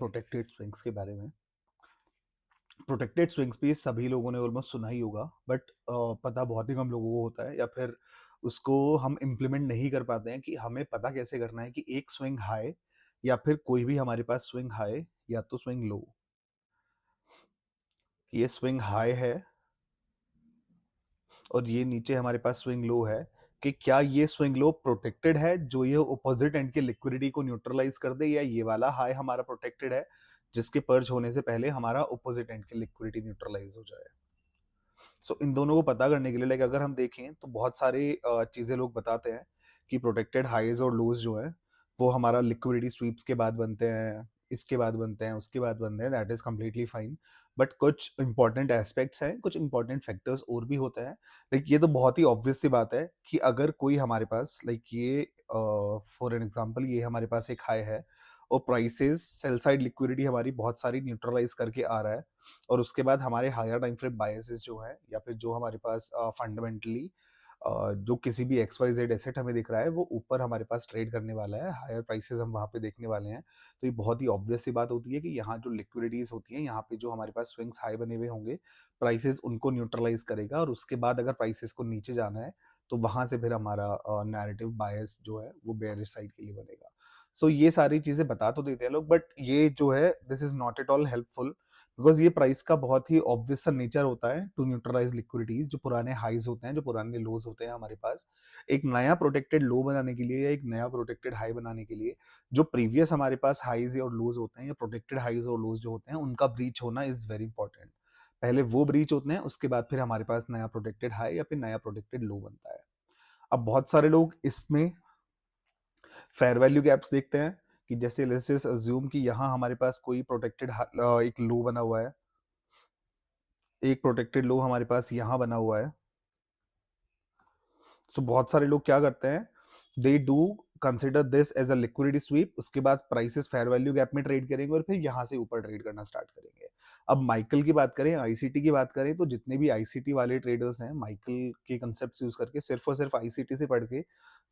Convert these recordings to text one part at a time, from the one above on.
Protected swings के बारे में। प्रोटेक्टेड स्विंग्स भी सभी लोगों ने ऑलमोस्ट सुना ही होगा, बट पता बहुत ही कम लोगों को होता है, या फिर उसको हम इम्प्लीमेंट नहीं कर पाते हैं कि हमें पता कैसे करना है कि एक स्विंग हाई या फिर कोई भी हमारे पास स्विंग हाई या तो स्विंग लो। ये स्विंग हाई है और ये नीचे हमारे पास स्विंग लो है, कि क्या ये स्विंग लो प्रोटेक्टेड है जो ये ऑपोजिट एंड की लिक्विडिटी को न्यूट्रलाइज कर दे, या ये वाला हाई हमारा प्रोटेक्टेड है जिसके पर्ज होने से पहले हमारा ऑपोजिट एंड की लिक्विडिटी न्यूट्रलाइज हो जाए। सो इन दोनों को पता करने के लिए लाइक अगर हम देखें तो बहुत सारी चीजें लोग बताते हैं कि प्रोटेक्टेड हाईज और लोज जो है वो हमारा लिक्विडिटी स्वीप्स के बाद बनते हैं, इसके बाद बनते हैं, उसके बाद बनते हैं, that is completely fine. But कुछ इंपॉर्टेंट एस्पेक्ट्स हैं, कुछ इंपॉर्टेंट फैक्टर्स और भी होते हैं। लाइक ये तो बहुत ही ऑब्वियस सी बात है कि अगर कोई हमारे पास लाइक ये फॉर एन एग्जांपल ये हमारे पास एक हाई है और प्राइसेस सेल साइड लिक्विडिटी हमारी बहुत सारी न्यूट्रलाइज करके आ रहा है, और उसके बाद हमारे हायर टाइम फ्रेम बायसेस जो है या फिर जो हमारे पास फंडामेंटली जो किसी भी एक्स वाई जेड एसेट हमें दिख रहा है वो ऊपर हमारे पास ट्रेड करने वाला है, हायर प्राइसेस हम वहाँ पे देखने वाले हैं। तो ये बहुत ही ऑब्वियस सी बात होती है कि यहाँ जो लिक्विडिटीज होती हैं, यहाँ पे जो हमारे पास स्विंग्स हाई बने हुए होंगे, प्राइसेस उनको न्यूट्रलाइज करेगा, और उसके बाद अगर प्राइसेस को नीचे जाना है तो वहां से फिर हमारा नैरेटिव बायस जो है वो बेयरिश साइड के लिए बनेगा। सो ये सारी चीजें बता तो देते हैं लोग, बट ये जो है this is not at all helpful, because ये प्राइस का बहुत ही ऑब्वियस सा नेचर होता है टू न्यूट्रलाइज लिक्विडिटीज, जो पुराने हाईज होते हैं, जो पुराने लोज होते हैं हमारे पास, एक नया प्रोटेक्टेड लो बनाने के लिए या एक नया प्रोटेक्टेड हाई बनाने के लिए जो प्रीवियस हमारे पास हाईज और लोज होते हैं या प्रोटेक्टेड हाईज और लोज जो होते हैं उनका ब्रीच होना इज वेरी इंपॉर्टेंट। पहले वो ब्रीच होते हैं, उसके बाद फिर हमारे पास नया प्रोटेक्टेड हाई या फिर नया प्रोटेक्टेड लो बनता है। अब बहुत सारे लोग इसमें फेयर वैल्यू गैप्स देखते हैं कि जैसे लेट्स अज्यूम कि यहाँ हमारे पास कोई प्रोटेक्टेड एक लो बना हुआ है, एक प्रोटेक्टेड लो हमारे पास यहाँ बना हुआ है। सो बहुत सारे लोग क्या करते हैं, they do consider this as a liquidity sweep, उसके बाद प्राइसेस फेयर वैल्यू गैप में ट्रेड करेंगे और फिर यहाँ से ऊपर ट्रेड करना स्टार्ट करेंगे। अब माइकल की बात करें, आईसीटी की बात करें, तो जितने भी आईसीटी वाले ट्रेडर्स हैं माइकल के कंसेप्ट यूज करके सिर्फ और सिर्फ आईसीटी से पढ़ के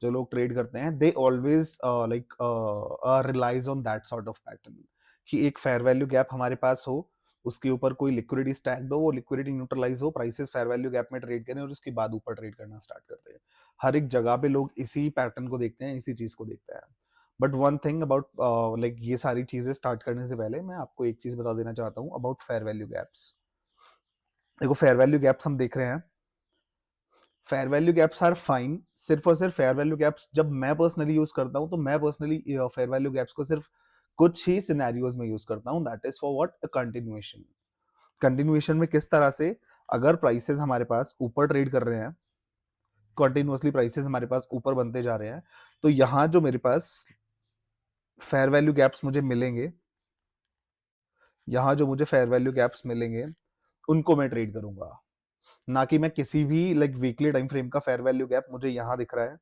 जो लोग ट्रेड करते हैं, they always like relies on that sort of pattern कि एक फेयर वैल्यू गैप हमारे पास हो, उसके ऊपर कोई लिक्विडिटी स्टैक्ड हो, वो लिक्विडिटी न्यूट्रलाइज हो, प्राइसेस फेयर वैल्यू गैप में ट्रेड करें और उसके बाद ऊपर ट्रेड करना स्टार्ट करते हैं। हर एक जगह पे लोग इसी पैटर्न को देखते हैं, इसी चीज को देखते हैं। But one thing about like ये सारी चीजें स्टार्ट करने से पहले मैं आपको एक चीज बता देना चाहता हूँ अबाउट फेयर वैल्यू गैप्स। देखो फेयर वैल्यू गैप्स हम देख रहे हैं, fair value gaps are fine, सिर्फ और सिर्फ फेयर वैल्यू गैप्स जब मैं पर्सनली यूज करता हूं तो मैं पर्सनली फेयर वैल्यू गैप्स को सिर्फ कुछ ही सिनेरियोज में यूज करता हूं, that is for what, a continuation. Continuation में किस तरह से, अगर प्राइसेस हमारे पास ऊपर ट्रेड कर रहे हैं, कंटिन्यूअसली प्राइसेस हमारे पास ऊपर बनते जा रहे हैं, तो यहां जो मेरे पास फेयर वैल्यू गैप्स मुझे मिलेंगे, यहां जो मुझे फेयर वैल्यू गैप्स मिलेंगे उनको मैं ट्रेड करूंगा, ना कि मैं किसी भी लाइक वीकली टाइम फ्रेम का फेयर वैल्यू गैप मुझे यहां दिख रहा है,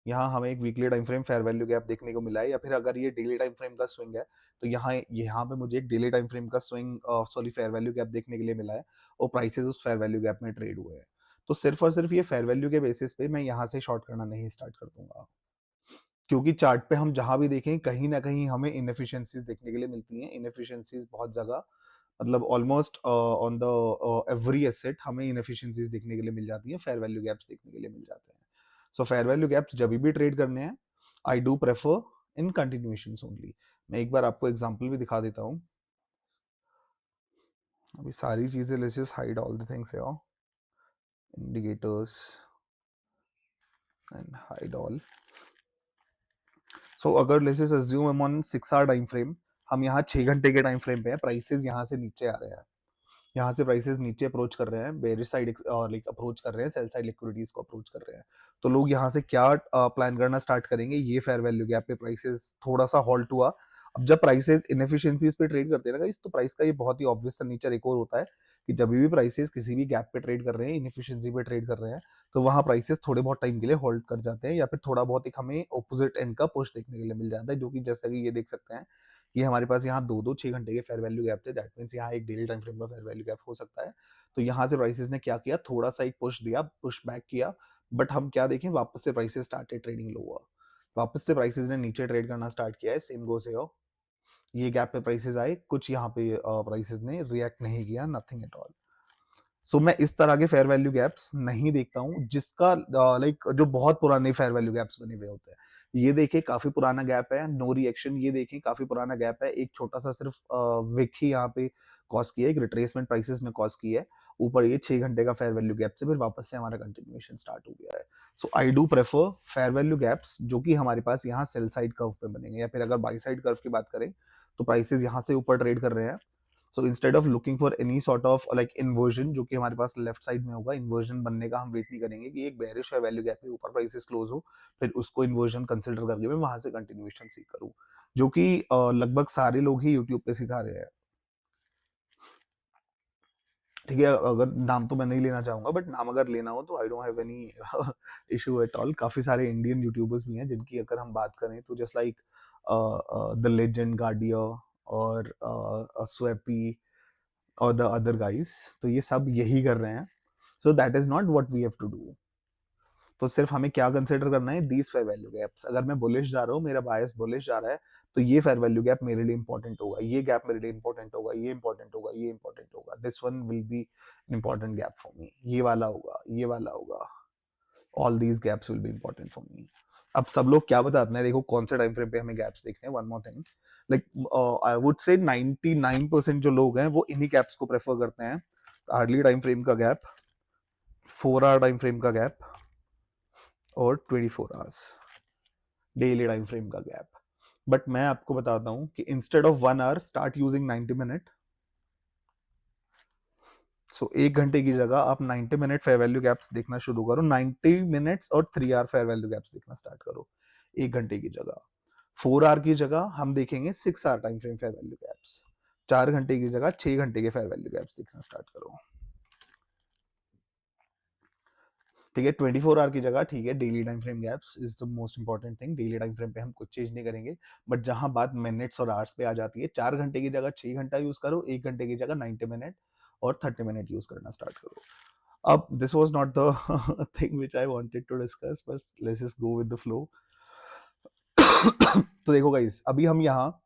यहाँ हमें एक weekly time frame fair value gap देखने को मिला है, या फिर अगर ये डेली टाइम फ्रेम का स्विंग है तो यहाँ पे मुझे एक डेली टाइम फ्रेम का swing sorry fair value gap देखने के लिए मिला है, और प्राइसेस उस फेयर वैल्यू गैप में ट्रेड हुए हैं। तो सिर्फ और सिर्फ ये फेयर वैल्यू के बेसिस पे मैं यहाँ से शॉर्ट करना नहीं स्टार्ट कर दूंगा, क्योंकि चार्ट पे हम जहां भी देखें कहीं ना कहीं हमें इनएफिशिएंसीज देखने के लिए मिलती हैं, इनएफिशिएंसीज बहुत जगह, मतलब almost on the every asset हमें इनएफिशिएंसीज देखने के लिए मिल जाती हैं, फेयर वैल्यू गैप्स देखने के लिए मिल जाते हैं। सो फेयर वैल्यू गैप्स जब भी ट्रेड करने हैं, आई do prefer in continuations only. मैं एक बार आपको एग्जांपल भी दिखा देता हूँ। अभी सारी चीजें, let's just hide all the things here, indicators and hide all. So अगर लेट्स जस्ट अज्यूम हम ऑन 6 आवर टाइम फ्रेम, हम यहाँ 6 घंटे के टाइम फ्रेम पे हैं, प्राइसेस यहाँ से नीचे आ रहे हैं, यहाँ से प्राइसेस नीचे अप्रोच कर रहे हैं, बेरिश साइड लाइक अप्रोच कर रहे हैं, सेल साइड लिक्विडिटीज को अप्रोच कर रहे हैं, तो लोग यहाँ से क्या प्लान करना स्टार्ट करेंगे, ये फेयर वैल्यू गैप पे प्राइसेस थोड़ा सा हॉल्ट हुआ। अब जब प्राइसेस इनएफिशिएंसीज पे ट्रेड करते हैं ना गाइस, तो प्राइस का ये बहुत ही ऑब्वियस सा नेचर एक और होता है कि जब भी प्राइसेस किसी भी गैप पे ट्रेड कर रहे हैं, इनएफिशिएंसी पे ट्रेड कर रहे हैं, तो वहाँ प्राइसेस थोड़े बहुत टाइम के लिए होल्ड कर जाते हैं, या फिर थोड़ा बहुत एक हमें ऑपोजिट एंड का पुश देखने के लिए मिल जाता है, जो कि जैसा कि ये देख सकते हैं कि हमारे पास यहाँ दो दो 6 घंटे के फेयर वैल्यू गैप थे, दैट मीन्स यहाँ एक डेली टाइम फ्रेम का फेयर वैल्यू गैप हो सकता है। तो यहाँ से प्राइसेस ने क्या किया, थोड़ा सा एक पुश दिया, पुश बैक किया, बट हम क्या देखें, वापस से प्राइसेस स्टार्टेड ट्रेडिंग लो हुआ, वापस से प्राइसेस ने नीचे ट्रेड करना स्टार्ट किया है, सेम गोस हियर। ये गैप पे प्राइसेस आए, कुछ यहाँ पे प्राइसेस ने रिएक्ट नहीं किया, नथिंग एट ऑल। सो मैं इस तरह के फेयर वैल्यू गैप्स नहीं देखता हूँ जिसका लाइक जो बहुत पुराने फेयर वैल्यू गैप्स बने हुए होते हैं। ये देखिए काफी पुराना गैप है, नो रिएक्शन, ये देखिए काफी पुराना गैप है, एक छोटा सा सिर्फ विक ही यहाँ पे कॉज किया है, एक रिट्रेसमेंट प्राइसेस ने कॉज की है, ऊपर ये 6 घंटे का फेयर वैल्यू गैप से फिर वापस से हमारा कंटिन्यूएशन स्टार्ट हो गया है। So I do prefer fair value gaps जो कि हमारे पास यहाँ सेल साइड कर्व पे बनेंगे, या फिर अगर बाई साइड कर्व की बात करें तो प्राइसेस यहाँ से ऊपर ट्रेड कर रहे हैं। So instead of looking for any sort of like inversion जो कि हमारे पास लेफ्ट साइड में होगा, इन्वर्जन बनने का हम वेट नहीं करेंगे कि एक बेरिश है वैल्यू गैप के ऊपर प्राइसेस क्लोज हो, फिर उसको इन्वर्जन कंसिडर करके मैं वहां से कंटिन्यूएशन सीख करूँ, जो कि लगभग सारे लोग ही यूट्यूब पे सिखा रहे हैं। ठीक है, अगर नाम तो मैं नहीं लेना चाहूंगा, बट नाम अगर लेना हो तो I don't have any issue at all. काफी सारे इंडियन यूट्यूबर्स भी हैं जिनकी अगर हम बात करें तो जस्ट लाइक द लेजेंड गार्डिया और स्वेपी और द अदर गाइस, तो ये सब यही कर रहे हैं। So that is not what we have to do. तो सिर्फ हमें क्या कंसिडर करना है, दीज फेयर वैल्यू गैप्स। अगर मैं बुलिश जा रहा हूँ, मेरा बायस बुलिश जा रहा है, तो ये फेयर वैल्यू गैप मेरे लिए इंपॉर्टेंट होगा, ये गैप मेरे लिए इंपॉर्टेंट होगा, ये इंपॉर्टेंट होगा, ये इंपॉर्टेंट होगा, this one will be important gap for me, ये वाला होगा, ये वाला होगा, all these gaps will be important for me. अब सब लोग क्या बताते हैं, देखो कौन से टाइम फ्रेम पे हमें गैप्स देखने हैं। One more thing, like I would say 99% जो लोग हैं वो इन्हीं गैप्स को प्रेफर करते हैं, हार्डली टाइम फ्रेम का गैप, 4 आवर टाइम फ्रेम का गैप और 24 आवर्स डेली टाइम फ्रेम का गैप। बट मैं आपको बताता हूं कि instead of 1 hour start using 90 minute. So 1 घंटे की जगह आप 90 मिनट फेयर वैल्यू गैप्स देखना शुरू करो, 90 मिनट्स और 3 आवर फेयर वैल्यू गैप्स देखना स्टार्ट करो 1 घंटे की जगह। 4 आवर की जगह हम देखेंगे 6 hour time frame fair value gaps. 4 घंटे की जगह 6 घंटे के फेयर वैल्यू गैप्स देखना स्टार्ट करो। ठीक है, 24 आवर की जगह ठीक है, daily time frame gaps is the most important thing. Daily time frame पे हम कुछ चेंज नहीं करेंगे, बट जहां बात मिनट्स और आवर्स पे आ जाती है, 4 घंटे की जगह 6 घंटा यूज करो, 1 घंटे की जगह 90 मिनट और 30 मिनट यूज करना स्टार्ट करो। अब this was not the thing which I wanted to discuss, बस let's just go with the flow. तो देखो गाइस, अभी हम यहाँ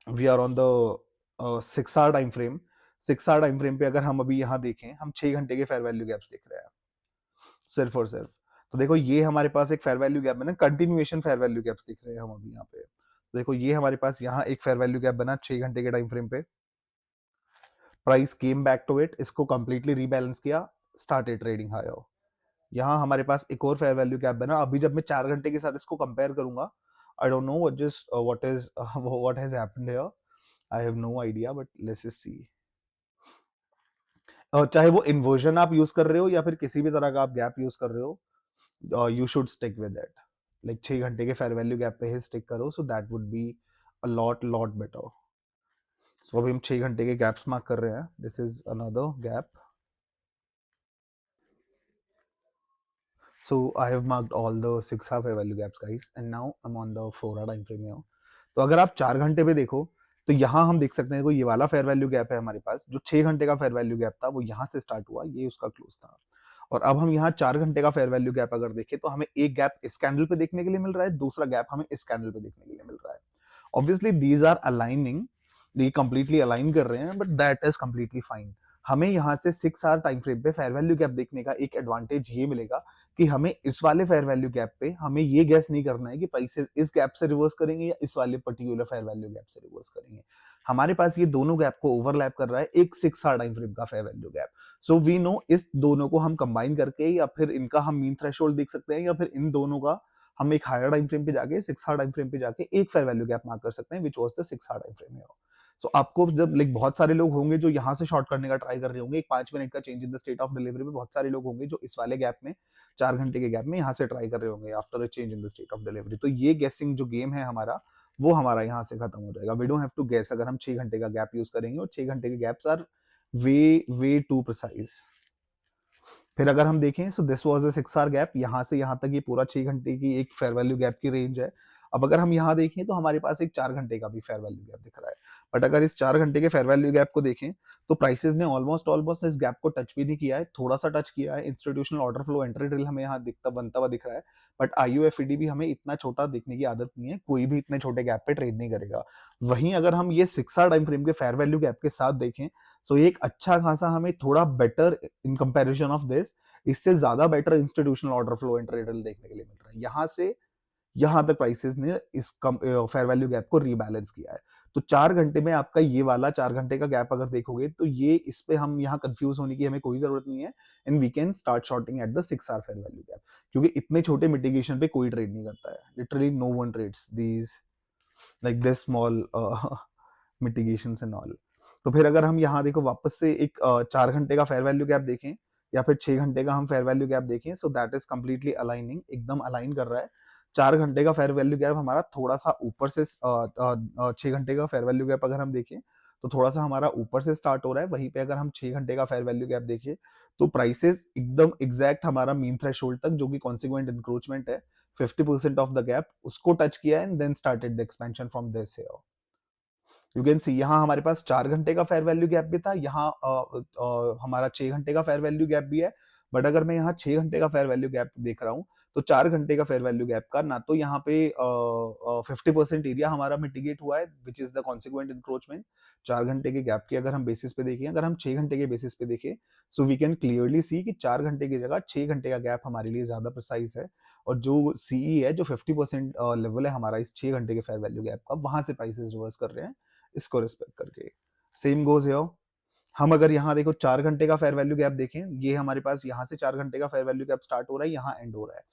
we are on the 6 hour time frame. 6 hour time frame पे अगर हम अभी यहाँ देखें, हम 6 घंटे के फेयर वैल्यू गैप्स देख रहे हैं सिर्फ और सिर्फ। तो देखो ये हमारे पास एक फेयर वैल्यू गैप बना, कंटिन्यूएशन फेयर वैल्यू गैप्स दिख रहे हैं हम अभी यहाँ पे। तो देखो ये हमारे पास यहाँ एक फेयर वैल्यू गैप बना 6 घंटे के टाइम फ्रेम पे, price came back to it, इसको कंप्लीटली रीबैलेंस किया, स्टार्टेड ट्रेडिंग हायर। यहाँ हमारे पास एक और फेयर वैल्यू गैप बना, अभी जब मैं 4 घंटे के साथ इसको कंपेयर करूंगा, I don't know what has happened here, I have no idea, but let's just see. चाहे वो इन्वर्जन आप यूज कर रहे हो या फिर किसी भी तरह का आप गैप यूज कर रहे हो, you should stick with it. Like 6 घंटे के फेयर वैल्यू गैप पे ही स्टिक करो, so that would be a lot better. So अभी हम 6 घंटे के गैप्स मार्क कर रहे हैं, this is another gap. So I have marked all the 6 hour fair value gaps guys, and now I'm on the 4 hour time frame here। तो अगर आप 4 घंटे पे देखो तो यहाँ हम देख सकते हैं, कोई ये वाला फेयर वैल्यू गैप है हमारे पास, जो 6 घंटे का फेयर वैल्यू गैप था वो यहाँ से स्टार्ट हुआ, ये उसका क्लोज था। और अब हम यहाँ 4 घंटे का फेयर वैल्यू गैप अगर देखें तो हमें एक गैप इस कैंडल पे देखने के लिए मिल रहा है, दूसरा गैप हमें इस कैंडल पे देखने के लिए मिल रहा है। ऑब्वियसली दीज आर अलाइनिंग, ये कंप्लीटली अलाइन कर रहे हैं, but that is completely fine. हमें यहाँ से 6 आवर टाइम फ्रेम पे फेयर वैल्यू गैप देखने का एक एडवांटेज ये मिलेगा कि हमें इस वाले फेयर वैल्यू गैप पे हमें ये गैस नहीं करना है कि प्राइसेस इस गैप से रिवर्स करेंगे या इस वाले पर्टिकुलर फेयर वैल्यू गैप से रिवर्स करेंगे। हमारे पास ये दोनों गैप को ओवरलैप कर रहा है एक 6 आवर टाइम फ्रेम का fair value gap. So we know इस दोनों को हम कंबाइन करके या फिर इनका हम मीन थ्रेशोल्ड देख सकते हैं, या फिर इन दोनों का हम एक हायर टाइम फ्रेम पे जाके 6 आवर टाइम फ्रेम पे जाके एक फेयर वैल्यू गैप मार्क कर सकते हैं, which was the 6 hour time frame. So आपको जब लाइक बहुत सारे लोग होंगे जो यहाँ से शॉर्ट करने का ट्राई कर रहे होंगे, एक 5 मिनट का change in the state of delivery में बहुत सारे लोग होंगे जो इस वाले गैप में 4 घंटे के गैप में यहाँ से ट्राई कर रहे होंगे after a change in the state of delivery. तो ये गेसिंग जो गेम है हमारा, वो हमारा यहाँ से खत्म हो जाएगा। We don't have to guess अगर हम 6 घंटे का गैप यूज करेंगे, और 6 घंटे के gaps are way way too precise. फिर अगर हम देखें, so this was a 6 hour gap, यहाँ से यहाँ तक ये पूरा 6 घंटे की एक फेयर वैल्यू गैप की रेंज है। अब अगर हम यहाँ देखें तो हमारे पास एक 4 घंटे का भी फेयर वैल्यू गैप दिख रहा है, बट अगर इस 4 घंटे के फेयर वैल्यू गैप को देखें तो प्राइसेस ने ऑलमोस्ट ऑलमोस्ट इस गैप को टच भी नहीं किया है, थोड़ा सा टच किया है। Institutional order flow entry drill हमें यहाँ दिखता बनता हुआ दिख रहा है, बट आईयूएफईडी भी हमें इतना छोटा दिखने की आदत नहीं है, कोई भी इतने छोटे गैप पे ट्रेड नहीं करेगा। वहीं अगर हम ये 6 आवर टाइम फ्रेम के फेयर वैल्यू गैप के साथ देखें, सो ये एक अच्छा खासा हमें थोड़ा better in comparison of this, इससे ज्यादा better institutional order flow entry drill देखने के लिए मिल रहा है। यहाँ से यहाँ तक प्राइसेस ने इस फेयर वैल्यू गैप को रीबैलेंस किया है। तो 4 घंटे में आपका ये वाला 4 घंटे का गैप अगर देखोगे तो ये इस पे हम यहाँ कंफ्यूज होने की हमें कोई जरूरत नहीं है, and we can start shorting at the 6 hour fair value gap, क्योंकि इतने छोटे मिटिगेशन पे कोई ट्रेड नहीं करता है, literally no one trades these like this small mitigations and all. तो फिर अगर हम यहाँ देखो वापस से एक 4 घंटे का फेयर वैल्यू गैप देखें या फिर 6 घंटे का हम फेयर वैल्यू गैप देखें, सो दैट इज कंप्लीटली अलाइनिंग, एकदम अलाइन कर रहा है। 4 घंटे का फेयर वैल्यू गैप हमारा थोड़ा सा ऊपर से 6 घंटे का फेयर वैल्यू गैप अगर हम देखें तो थोड़ा सा हमारा ऊपर से स्टार्ट हो रहा है। वहीं पे अगर हम 6 घंटे का फेयर वैल्यू गैप देखें तो प्राइसेस एकदम एग्जैक्ट हमारा मीन थ्रेशोल्ड तक, जो कि कॉन्सिक्वेंट इंक्रोचमेंट है 50% ऑफ द गैप, उसको टच किया है and then started the expansion from this here. You can see यहाँ हमारे पास 4 घंटे का फेयर वैल्यू गैप भी था, यहाँ हमारा 6 घंटे का फेयर वैल्यू गैप भी है। बट अगर मैं यहाँ 6 घंटे का फेयर वैल्यू गैप देख रहा हूँ तो 4 घंटे का फेयर वैल्यू गैप का ना तो यहाँ पे 50% एरिया हमारा मिटिगेट हुआ है which is the consequent encroachment 4 घंटे के गैप की अगर हम बेसिस पे देखें, अगर हम 6 घंटे के बेसिस पे देखें so we can clearly see कि 4 घंटे की जगह 6 घंटे का गैप हमारे लिए ज्यादा प्रिसाइज है, और जो सीई है जो 50% लेवल है हमारा इस 6 घंटे के फेयर वैल्यू गैप का, वहां से प्राइसेस रिवर्स कर रहे हैं इसको रिस्पेक्ट करके। सेम गोज हियर, हम अगर यहाँ देखो 4 घंटे का फेयर वैल्यू गैप देखें, ये हमारे पास यहाँ से 4 घंटे का फेयर वैल्यू गैप स्टार्ट हो रहा है, यहाँ एंड हो रहा है।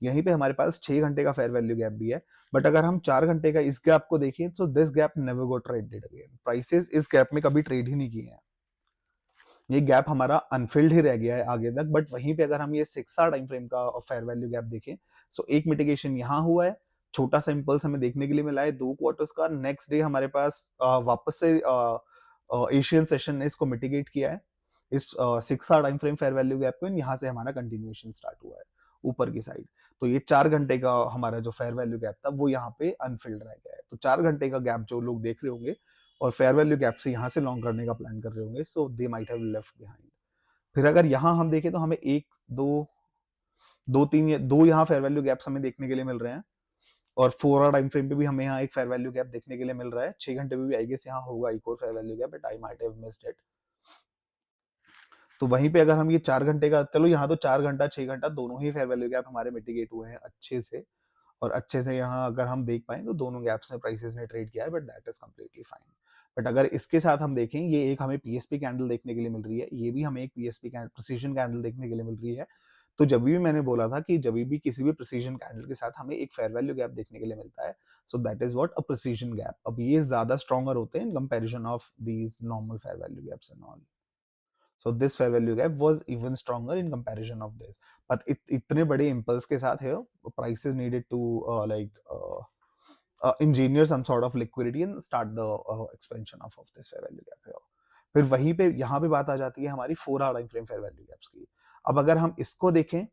यहीं पे हमारे पास 6 घंटे का फेयर वैल्यू गैप भी है। बट अगर हम 4 घंटे का इस गैप को देखें तो this gap never got traded again, prices इस गैप में कभी ट्रेड ही नहीं किए हैं, ये गैप हमारा अनफिल्ड ही रह गया है आगे तक। बट वहीं पे अगर हम ये 6 आवर टाइम फ्रेम का फेयर वैल्यू गैप देखें, सो एक मिटिगेशन यहाँ हुआ है, छोटा सा इंपल्स हमें देखने के लिए मिला है 2 क्वार्टर्स का। नेक्स्ट डे हमारे पास वापस से एशियन सेशन ने इसको मिटिगेट किया है इस 6 hour time frame fair value gap को, यहाँ से हमारा कंटिन्यूएशन स्टार्ट हुआ है ऊपर की साइड। तो ये 4 घंटे का हमारा जो फेयर वैल्यू गैप था वो यहाँ पे अनफिल्ड रह गया है। तो 4 घंटे का गैप जो लोग देख रहे होंगे और फेयर वैल्यू गैप से यहाँ से लॉन्ग करने का प्लान कर रहे होंगे, so they might have left behind. फिर अगर यहाँ हम देखें तो हमें एक दो दो तीन दो यहाँ फेयर वैल्यू गैप्स हमें देखने के लिए मिल रहे हैं, और 4 आवर टाइम फ्रेम पे भी हमें यहाँ एक फेयर वैल्यू गैप देखने के लिए मिल रहा है। 6 घंटे पे भी आई गेस यहाँ होगा एक और fair value gap, but I might have missed it. तो वहीं पे अगर हम ये 4 घंटे का, चलो यहाँ तो 4 घंटा 6 घंटा दोनों ही फेयर वैल्यू गैप हमारे मिटिगेट हुए हैं अच्छे से, और अच्छे से यहाँ अगर हम देख पाए तो दोनों गैप्स में प्राइसेस ने ट्रेड किया है, but that is completely fine. But अगर इसके साथ हम देखें, ये एक हमें पीएसपी कैंडल देखने के लिए मिल रही है, ये भी हमें एक पीएसपी प्रिसीजन कैंडल देखने के लिए मिल रही है। तो जब भी मैंने बोला था कि जब भी किसी भी प्रिसीजन कैंडल के साथ हमें एक फेयर वैल्यू गैप देखने के लिए मिलता है, so that is what a precision gap. अब ये ज्यादा स्ट्रॉन्गर होते हैं इन comparison of these normal fair value gaps and all. So this fair value gap was even stronger in comparison of this. But इतने बड़े impulse के साथ है, prices needed to engineer some sort of liquidity and start the expansion of this fair value gap here. फिर वहीं पे यहाँ पे बात आ जाती है हमारी 4 hour time frame fair value gaps की। अब अगर हम इसको देखें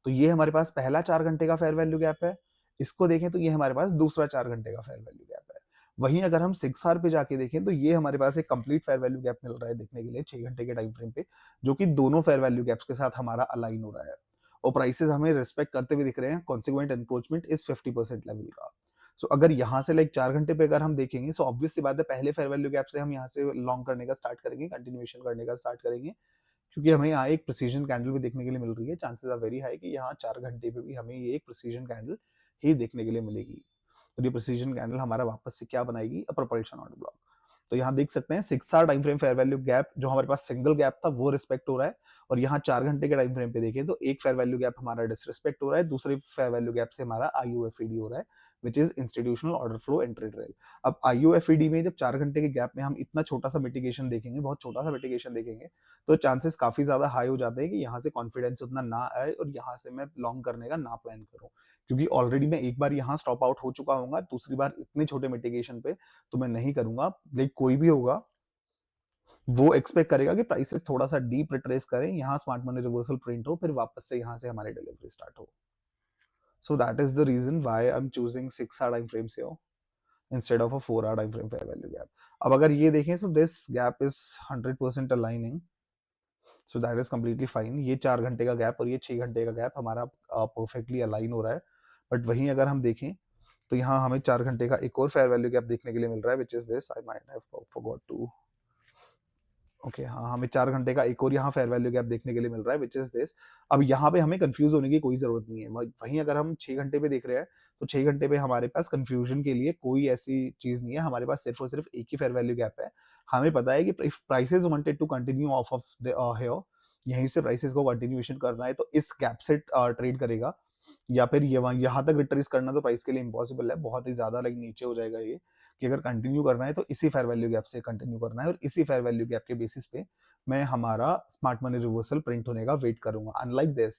तो ये हमारे पास पहला 4 घंटे का फेयर वैल्यू गैप है, इसको देखें तो ये हमारे पास दूसरा 4 घंटे का फेयर वैल्यू गैप है। वहीं अगर हम 6 आवर पे जाके देखें तो ये हमारे पास एक कंप्लीट फेयर वैल्यू गैप मिल रहा है देखने के लिए 6 घंटे के टाइम फ्रेम पे, जो कि दोनों फेयर वैल्यू गैप्स के साथ हमारा अलाइन हो रहा है, और प्राइसेस हमें रिस्पेक्ट करते हुए दिख रहे हैं। कॉन्सिक्वेंट एनक्रोचमेंट इज 50% लेवल का। सो अगर यहाँ से लाइक 4 घंटे पे अगर हम देखेंगे, सो ऑब्वियस सी बात है पहले फेयर वैल्यू गैप से हम यहाँ से लॉन्ग करने का स्टार्ट करेंगे, कंटिन्यूएशन करने का स्टार्ट करेंगे, क्योंकि हमें यहाँ एक प्रिसीजन कैंडल भी देखने के लिए मिल रही है। चांसेस आर वेरी हाई कि यहाँ 4 घंटे पे भी हमें ये एक प्रिसीजन कैंडल ही देखने के लिए मिलेगी। तो ये प्रिसीजन कैंडल हमारा वापस से क्या बनाएगी, अ प्रोपल्शन ऑर्डर ब्लॉक। तो यहाँ देख सकते हैं 6 hour time frame fair value gap जो हमारे पास सिंगल गैप था वो रिस्पेक्ट हो रहा है, और यहाँ 4 घंटे के टाइम फ्रेम पे देखें तो एक फेयर वैल्यू गैप हमारा डिसरिस्पेक्ट हो रहा है, दूसरे फेयर वैल्यू गैप से हमारा आईयूएफईडी हो रहा है, which is institutional order flow entry trail. अब आईयूएफईडी में जब 4 घंटे के गैप में हम इतना छोटा सा मिटिगेशन देखेंगे, बहुत छोटा सा मिटिगेशन देखेंगे, तो चांसेस काफी ज्यादा हाई हो जाते हैं कि यहाँ से कॉन्फिडेंस उतना ना आए और यहाँ से मैं लॉन्ग करने का ना प्लान करूँ, क्योंकि ऑलरेडी मैं एक बार यहाँ स्टॉप आउट हो चुका हूँ, दूसरी बार इतने छोटे मिटिगेशन पे तो मैं नहीं करूंगा। लाइक कोई भी होगा वो एक्सपेक्ट करेगा कि प्राइसेस थोड़ा सा डीप रिट्रेस करें, यहाँ स्मार्ट मनी रिवर्सल प्रिंट हो, फिर वापस से यहाँ से हमारी डिलीवरी स्टार्ट हो। So that is the reason why I am choosing 6 hour time frames here. instead of a 4 hour time frame fair value gap. अब अगर ये देखें, so this gap is 100% aligning, so that is completely fine. ये 4 घंटे का gap और ये 6 घंटे का गैप हमारा परफेक्टली अलाइन हो रहा है. बट वहीं अगर हम देखें तो यहाँ हमें 4 घंटे का एक और फेयर वैल्यू गैप देखने के लिए मिल रहा है, which is this. I might have forgot to. Okay हाँ, हमें 4 घंटे का एक और यहाँ फेयर वैल्यू गैप देखने के लिए मिल रहा है, विच इज दिस. अब यहाँ पे हमें कंफ्यूज होने की कोई जरूरत नहीं है. वहीं अगर हम 6 घंटे पे देख रहे हैं तो 6 घंटे पे हमारे पास कंफ्यूजन के लिए कोई ऐसी चीज नहीं है. हमारे पास सिर्फ और सिर्फ एक ही फेयर वैल्यू गैप है. हमें पता है कि if prices wanted to continue off the here, यहीं से प्राइसेस को कंटिन्यूएशन करना है तो इस गैप से ट्रेड करेगा, या फिर ये यहाँ तक रिट्रेस करना तो प्राइस के लिए इम्पॉसिबल है, बहुत ही ज्यादा लाइक नीचे हो जाएगा ये. कि अगर कंटिन्यू करना है तो इसी फेयर वैल्यू गैप से कंटिन्यू करना है और इसी फेयर वैल्यू गैप के बेसिस पे मैं हमारा स्मार्ट मनी रिवर्सल प्रिंट होने का वेट करूंगा. अनलाइक दिस,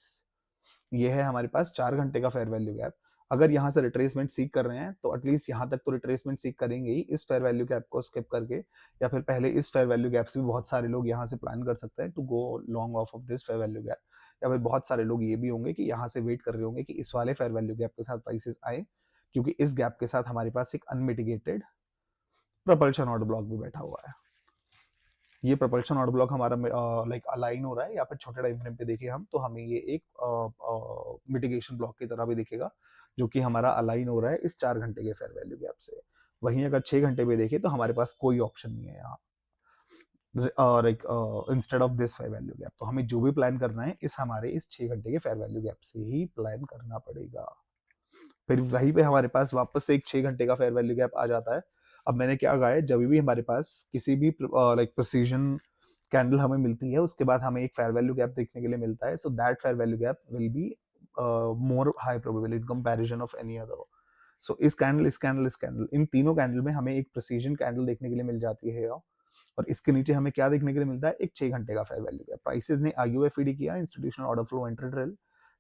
ये है हमारे पास 4 घंटे का फेयर वैल्यू गैप. अगर यहाँ से रिट्रेसमेंट सीख कर रहे हैं तो एटलीस्ट यहाँ तक तो रिट्रेसमेंट सीख करेंगे ही इस फेयर वैल्यू गैप को स्किप करके, या फिर पहले इस फेयर वैल्यू गैप से भी बहुत सारे लोग यहाँ से प्लान कर सकते हैं to go long off this fair value gap. या फिर बहुत सारे लोग ये भी होंगे कि यहाँ से वेट कर रहे होंगे कि इस वाले फेयर वैल्यू गैप के साथ प्राइसेस आए, क्योंकि इस गैप के साथ हमारे पास एक अनमिटिगेटेड प्रपल्शन ऑर्डर ब्लॉक भी बैठा हुआ है. ये प्रपल्शन ऑर्डर ब्लॉक हमारा लाइक अलाइन हो रहा है, या फिर छोटे टाइम फ्रेम पे देखें हम तो हमें ये एक मिटिगेशन ब्लॉक की तरह भी दिखेगा, जो कि हमारा अलाइन हो रहा है इस 4 घंटे के फेयर वैल्यू गैप से. वहीं अगर 6 घंटे पे देखें तो हमारे पास कोई ऑप्शन नहीं है यहाँ, like instead of this fair value gap. तो हमें जो भी प्लान करना है इस हमारे इस 6 घंटे के फेयर वैल्यू गैप से ही प्लान करना पड़ेगा. फिर वहीं पे हमारे पास वापस से एक 6 घंटे का फेयर वैल्यू गैप आ जाता है. अब मैंने क्या कहा है, जब भी हमारे पास किसी भी लाइक प्रिसीजन कैंडल हमें मिलती है उसके बाद हमें एक फेयर वैल्यू गैप देखने के लिए मिलता है, so that fair value gap will be more high probable in comparison of any other. So इस कैंडल, इस कैंडल, इस कैंडल, इन तीनों कैंडल में हमें एक प्रिसीजन कैंडल देखने के लिए मिल जाती है. और इसके नीचे हमें क्या देखने के लिए मिलता है, एक 6 घंटे का फेयर वैल्यू गैप. प्राइसेस ने आईयूएफईडी किया, institutional order flow enter drill,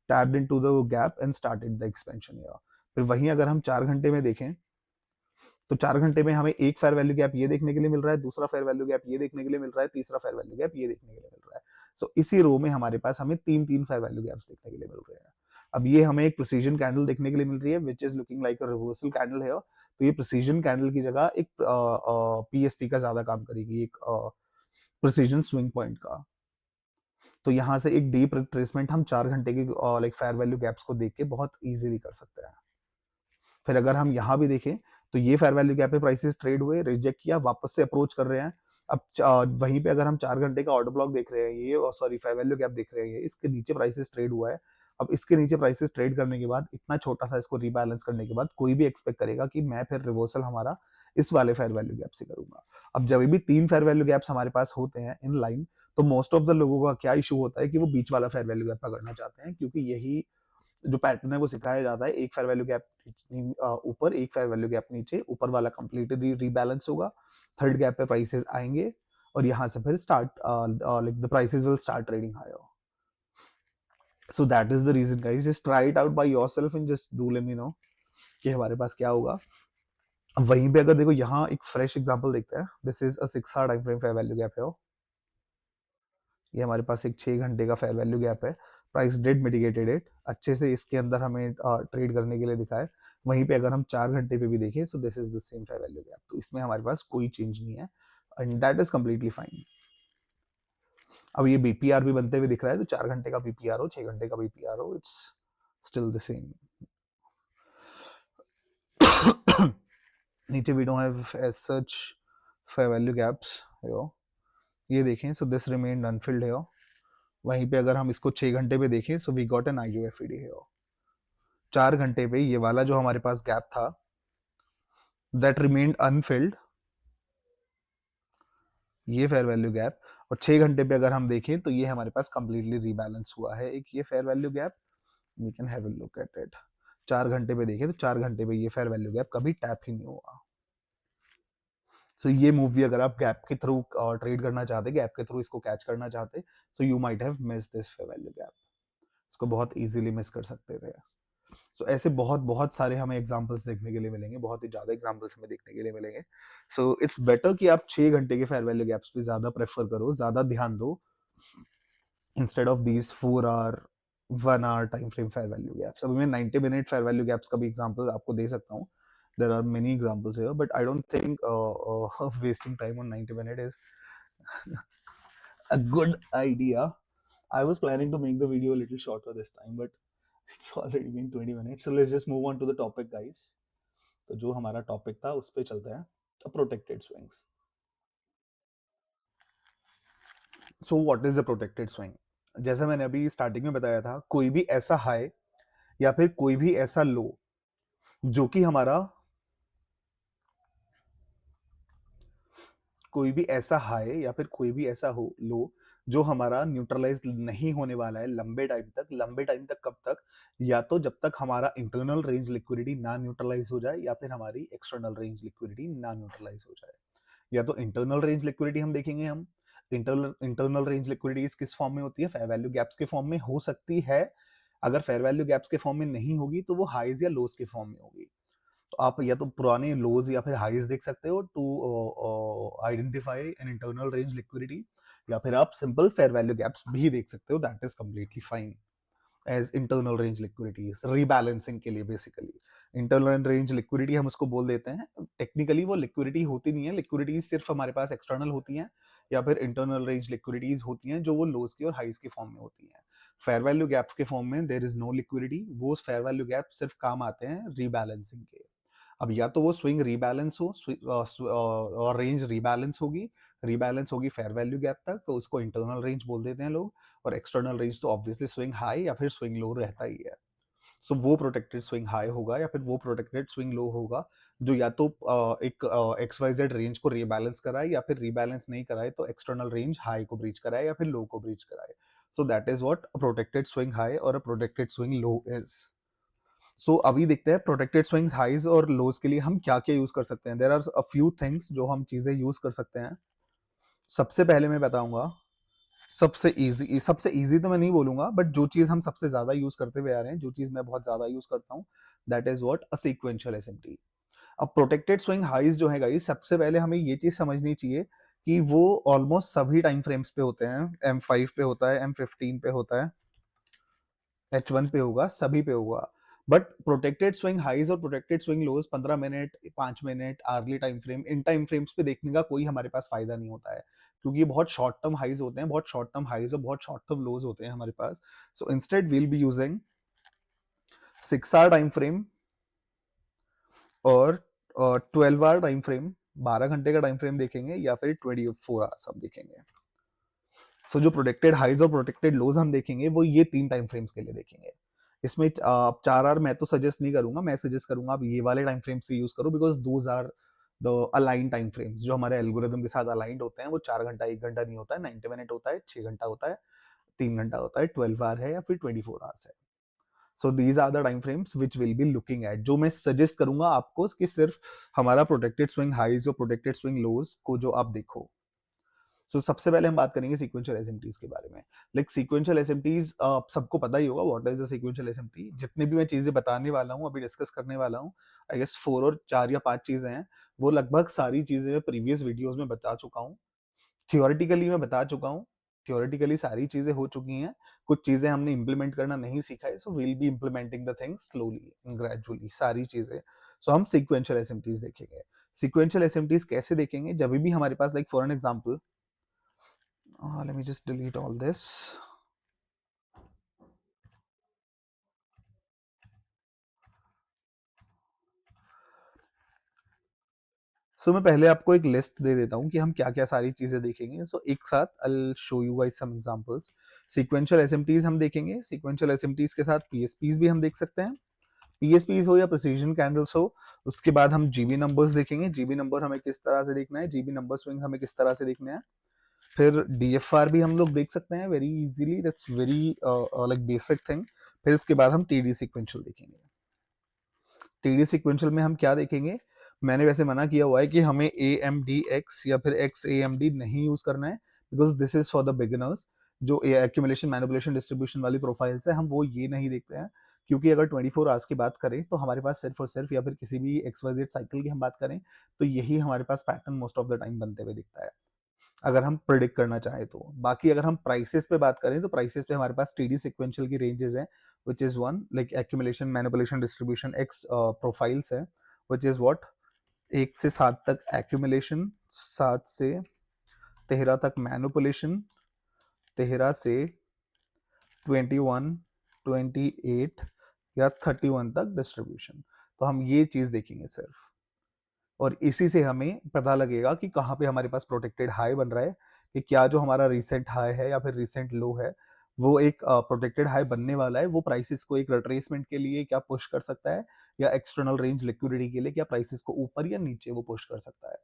tapped into the gap and started the expansion here. फिर वहीं अगर हम 4 घंटे में देखें तो 4 घंटे में हमें एक फेयर वैल्यू गैप ये देखने के लिए मिल रहा है, दूसरा फेयर वैल्यू गैप ये देखने के लिए मिल रहा है, तीसरा फेयर वैल्यू गैप ये देखने के लिए मिल रहा है. सो इसी रो में हमारे पास हमें तीन तीन फेयर वैल्यू गैप्स देखने के लिए मिल रहे हैं. अब ये हमें एक प्रिसीजन कैंडल देखने के लिए मिल रही है which is looking like a reversal candle है. तो ये प्रिसीजन कैंडल की जगह एक पीएसपी का ज्यादा काम करेगी, एक प्रिसीजन स्विंग पॉइंट का. तो यहाँ से एक डीप रिट्रेसमेंट हम 4 घंटे की लाइक फेयर वैल्यू गैप्स को देख के बहुत इजीली कर सकते हैं. फिर अगर हम यहाँ भी देखें तो ये फेयर वैल्यू गैप पे प्राइसेस ट्रेड हुए, रिजेक्ट किया, वापस से अप्रोच कर रहे हैं. अब वहीं पे अगर हम 4 घंटे का ऑर्डर ब्लॉक देख रहे हैं, ये सॉरी फेयर वैल्यू गैप देख रहे हैं, इसके नीचे प्राइसेस ट्रेड हुआ है. अब इसके नीचे प्राइसेस ट्रेड करने के बाद इतना छोटा सा इसको रीबैलेंस करने के बाद कोई भी एक्सपेक्ट करेगा कि मैं फिर रिवर्सल हमारा इस वाले फेयर वैल्यू गैप से करूंगा. अब जब भी 3 फेयर वैल्यू गैप्स हमारे पास होते हैं इन लाइन, तो मोस्ट ऑफ द लोगों का क्या इशू होता है कि वो बीच वाला फेयर वैल्यू गैप पकड़ना चाहते हैं, क्योंकि यही जो पैटर्न है वो सिखाया जाता है. एक फेयर वैल्यू गैप ऊपर, एक फेयर वैल्यू गैप नीचे, ऊपर वाला कंप्लीटली रीबैलेंस होगा, थर्ड गैप पे प्राइसेस आएंगे और यहाँ से फिर start like the prices will start trading higher. So that is the reason guys, just try it out by yourself and just do let me know कि हमारे पास क्या होगा. वहीं पे अगर देखो यहाँ एक फ्रेश एग्जांपल देखते हैं. This is a 6 hour time frame fair value gap है. ये हमारे पास एक 6 घंटे का फेयर वैल्यू गैप है. प्राइस डिड मिटिगेटेड इट, अच्छे से इसके अंदर हमें ट्रेड करने के लिए दिखा है. वहीं पे अगर हम 4 घंटे पे भी देखें, so this is the same fair value gap. तो इसमें हमारे पास कोई चेंज नहीं है and that is completely fine. अब ये बीपीआर भी बनते हुए दिख रहा है, तो 4 घंटे का बीपीआर हो, 6 घंटे का बीपीआर हो, इट्स स्टिल द सेम. नीचे we don't have as such fair value gaps here. ये देखें, so this remained unfilled here. वहीं पे अगर हम इसको 6 घंटे पे देखें, so we got an IUFED here. 4 घंटे पे ये वाला जो हमारे पास गैप था दैट रिमेन्ड अनफिल्ड, ये फेयर वैल्यू गैप. और 6 घंटे पे अगर हम देखें तो ये हमारे पास कंप्लीटली रीबैलेंस हुआ है एक ये fair value gap. We can have a look at it. 4 घंटे पे देखें तो 4 घंटे पे ये फेयर वैल्यू गैप कभी टैप ही नहीं हुआ. सो ये मूव भी अगर आप गैप के थ्रू ट्रेड करना चाहते, गैप के थ्रू इसको कैच करना चाहते, so you might have miss this fair value gap. इसको बहुत इजीली मिस कर सकते थे. सो ऐसे बहुत बहुत सारे हमें एग्जांपल्स देखने के लिए मिलेंगे, बहुत ही ज्यादा एग्जांपल्स हमें देखने के लिए मिलेंगे. सो इट्स बेटर कि आप 6 घंटे के फेयर वैल्यू गैप्स पे ज्यादा प्रेफर करो, ज्यादा ध्यान दो, instead of these 4 hour 1 hour time frame fair value gaps. अभी मैं 90 मिनट फेयर वैल्यू गैप्स का भी एग्जांपल आपको दे सकता हूँ. There are many examples here, but I don't think wasting time on 90 minutes is a good idea. I was planning to make the video a little shorter this time, but it's already been 20 minutes. So let's just move on to the topic, guys. तो जो हमारा topic था उस पे चलते हैं, protected swings. So what is the protected swing? जैसा मैंने अभी स्टार्टिंग में बताया था, कोई भी ऐसा हाई या फिर कोई भी ऐसा लो जो कि हमारा कोई भी ऐसा हाई या फिर कोई भी ऐसा हो लो जो हमारा न्यूट्रलाइज नहीं होने वाला है लंबे टाइम तक. लंबे टाइम तक कब तक? या तो जब तक हमारा इंटरनल रेंज लिक्विडिटी ना न्यूट्रलाइज हो जाए या फिर हमारी एक्सटर्नल रेंज लिक्विडिटी ना न्यूट्रलाइज हो जाए. या तो इंटरनल रेंज लिक्विडिटी हम देखेंगे. हम इंटरनल रेंज लिक्विडिटी किस फॉर्म में होती है? फेयर वैल्यू गैप्स के फॉर्म में हो सकती है. अगर फेयर वैल्यू गैप्स के फॉर्म में नहीं होगी तो वो हाईज या लोज के फॉर्म में होगी. तो आप या तो पुराने लोज या फिर हाईज देख सकते हो to identify an internal range liquidity, या फिर आप सिंपल फेयर वैल्यू गैप्स भी देख सकते हो. That is completely fine as internal range liquidity rebalancing के लिए. बेसिकली इंटरनल रेंज लिक्विडिटी हम उसको बोल देते हैं. टेक्निकली वो लिक्विडिटी होती नहीं है. लिक्विडिटी सिर्फ हमारे पास एक्सटर्नल होती हैं या फिर इंटरनल रेंज लिक्विडिटीज होती हैं जो वो लोज की और हाइज के फॉर्म में होती हैं. फेयर वैल्यू गैप्स के फॉर्म में देयर इज नो लिक्विडिटी. वो फेयर वैल्यू गैप सिर्फ काम आते हैं रीबैलेंसिंग के. अब या तो वो स्विंग रीबैलेंस हो और रेंज रीबैलेंस होगी फेयर वैल्यू गैप तक, तो उसको इंटरनल रेंज बोल देते हैं लोग. और एक्सटर्नल रेंज तो ऑब्वियसली स्विंग हाई या फिर स्विंग लो रहता ही है. सो वो प्रोटेक्टेड स्विंग हाई होगा या फिर वो प्रोटेक्टेड स्विंग लो होगा जो या तो एक XYZ रेंज को रीबैलेंस कराए या फिर रीबैलेंस नहीं कराए तो एक्सटर्नल रेंज हाई को ब्रीच कराए या फिर लो को ब्रीच कराए. So that is what a protected swing high और a protected swing low is. So अभी देखते हैं प्रोटेक्टेड स्विंग हाइज और लोज के लिए हम क्या क्या यूज कर सकते हैं. There are a few things जो हम चीजें यूज कर सकते हैं. सबसे पहले मैं बताऊंगा सबसे इजी तो मैं नहीं बोलूंगा, बट जो चीज हम सबसे ज्यादा यूज करते हुए आ रहे हैं, जो चीज मैं बहुत ज्यादा यूज करता हूँ, that is what a sequential SMT. अब प्रोटेक्टेड स्विंग हाइज जो है गाइस, सबसे पहले हमें ये चीज समझनी चाहिए कि वो ऑलमोस्ट सभी टाइम फ्रेम्स पे होते हैं. M5 पे होता है, M15 पे होता है, H1 पे होगा, सभी पे होगा. बट प्रोटेक्टेड स्विंग हाइज और protected swing lows 15 minute, 5 minute, early time frame, इन टाइम फ्रेम्स पे देखने का कोई हमारे पास फायदा नहीं होता है, क्योंकि ये बहुत शॉर्ट टर्म हाइज होते हैं, बहुत शॉर्ट टर्म हाइज और बहुत शॉर्ट टर्म लोज होते हैं हमारे पास. So instead we'll be using 6 hour time frame और 12 आवर टाइम फ्रेम, 12 घंटे का टाइम फ्रेम देखेंगे या फिर 24 आवर्स हम देखेंगे. सो जो प्रोटेक्टेड हाइज और प्रोटेक्टेड लोज हम देखेंगे वो ये 3 टाइम फ्रेम्स के लिए देखेंगे. इसमें आप 4 आवर मैं तो सजेस्ट नहीं करूंगा. मैं सजेस्ट करूंगा आप ये वाले टाइम फ्रेम्स से यूज करो, because those are the align time frames जो हमारे एल्गोरिदम के साथ अलाइंड होते हैं. वो 4 घंटा 1 घंटा नहीं होता है, 90 मिनट होता है, 6 घंटा होता है, 3 घंटा होता है, 12 आवर है या फिर 24 आवर्स है. So these are the time frames which will be looking at. जो मैं सजेस्ट करूंगा आपको कि सिर्फ हमारा प्रोटेक्टेड स्विंग हाइज और प्रोटेक्टेड स्विंग लोज को जो आप देखो. सबसे पहले हम बात करेंगे सीक्वेंशियल एसएमटीज के बारे में. लाइक सीक्वेंशियल एसएमटीज सबको पता ही होगा what is a sequential SMT. जितने भी मैं चीजें बताने वाला हूँ, अभी डिस्कस करने वाला हूँ, आई गेस 4 और 4 या 5 चीजें हैं. वो लगभग सारी चीजें मैं प्रीवियस वीडियोस में बता चुका हूँ. थियोरेटिकली मैं बता चुका हूँ. थियोरेटिकली सारी चीजें हो चुकी हैं. कुछ चीजें हमने इंप्लीमेंट करना नहीं सीखा है. So will be implementing the things slowly and gradually सारी चीजें. सो हम सीक्वेंशियल एसएमटीज देखेंगे. सीक्वेंशियल एसएमटीज कैसे देखेंगे? जब भी हमारे पास, like for an example, let me just delete all this. मैं पहले आपको एक लिस्ट दे देता हूँ कि हम क्या क्या सारी चीजें देखेंगे. एक साथ I show you guys some examples. Sequential SMTs हम देखेंगे. सीक्वेंशियल एसएमटीज के साथ पीएसपीज भी हम देख सकते हैं. पीएसपीज हो या प्रिसीजन कैंडल्स हो. उसके बाद हम जीबी नंबर्स देखेंगे. जीबी नंबर हमें किस तरह से देखना है, जीबी नंबर स्विंग हमें किस तरह से देखना है. फिर डीएफआर भी हम लोग देख सकते हैं very easily. That's very like basic thing. फिर उसके बाद हम टीडी सीक्वेंशियल देखेंगे. टीडी सीक्वेंशियल में हम क्या देखेंगे? मैंने वैसे मना किया हुआ है कि हमें ए एम डी एक्स या फिर एक्स ए एम डी नहीं यूज करना है, because this is for the beginners. जो एक्यूमुलेशन मैनिपुलेशन डिस्ट्रीब्यूशन वाली प्रोफाइल्स है, हम वो ये नहीं देखते हैं. क्योंकि अगर 24 आवर्स की बात करें तो हमारे पास सिर्फ और सिर्फ, या फिर किसी भी XYZ साइकिल की हम बात करें तो यही हमारे पास pattern most of the time बनते हुए दिखता है, अगर हम प्रिडिक्ट करना चाहें तो. बाकी अगर हम प्राइसेस पे बात करें तो प्राइसेस पे हमारे पास टीडी सिक्वेंशियल की रेंजेस हैं, which is one like accumulation manipulation distribution X profiles है. विच इज व्हाट, 1 से 7 तक एक्यूमुलेशन, 7 से 13 तक मैनिपुलेशन, 13 से 21, 28 या 31 तक डिस्ट्रीब्यूशन। तो हम ये चीज देखेंगे सिर्फ, और इसी से हमें पता लगेगा कि कहाँ पे हमारे पास प्रोटेक्टेड हाई बन रहा है, कि क्या जो हमारा रिसेंट हाई है या फिर रिसेंट लो है वो एक प्रोटेक्टेड हाई बनने वाला है, वो प्राइसेस को एक रिट्रेसमेंट के लिए क्या पुश कर सकता है, या एक्सटर्नल रेंज लिक्विडिटी के लिए क्या प्राइसेस को ऊपर या नीचे वो पुश कर सकता है।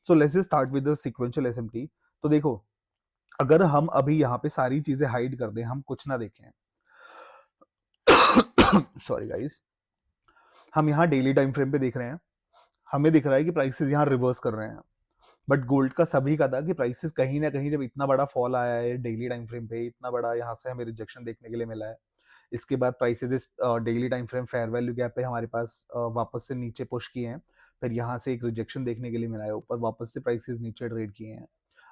So let's start with the sequential SMT. तो देखो, अगर हम अभी यहाँ पे सारी चीजें हाइड कर दें, हम कुछ ना देखें, सॉरी गाइस, हम यहाँ डेली टाइम फ्रेम पे देख रहे हैं, हमें दिख रहा है कि प्राइसेस यहाँ रिवर्स कर रहे हैं, बट गोल्ड का सभी का था कि प्राइसेस कहीं ना कहीं जब इतना बड़ा फॉल आया है डेली टाइम फ्रेम पे, इतना बड़ा यहाँ से हमें रिजेक्शन देखने के लिए मिला है, इसके बाद प्राइसेस इस daily time frame fair value gap पे हमारे पास वापस से नीचे पुश किए हैं, फिर यहाँ से एक रिजेक्शन देखने के लिए मिला है, ऊपर वापस से प्राइसेस नीचे ट्रेड किए हैं।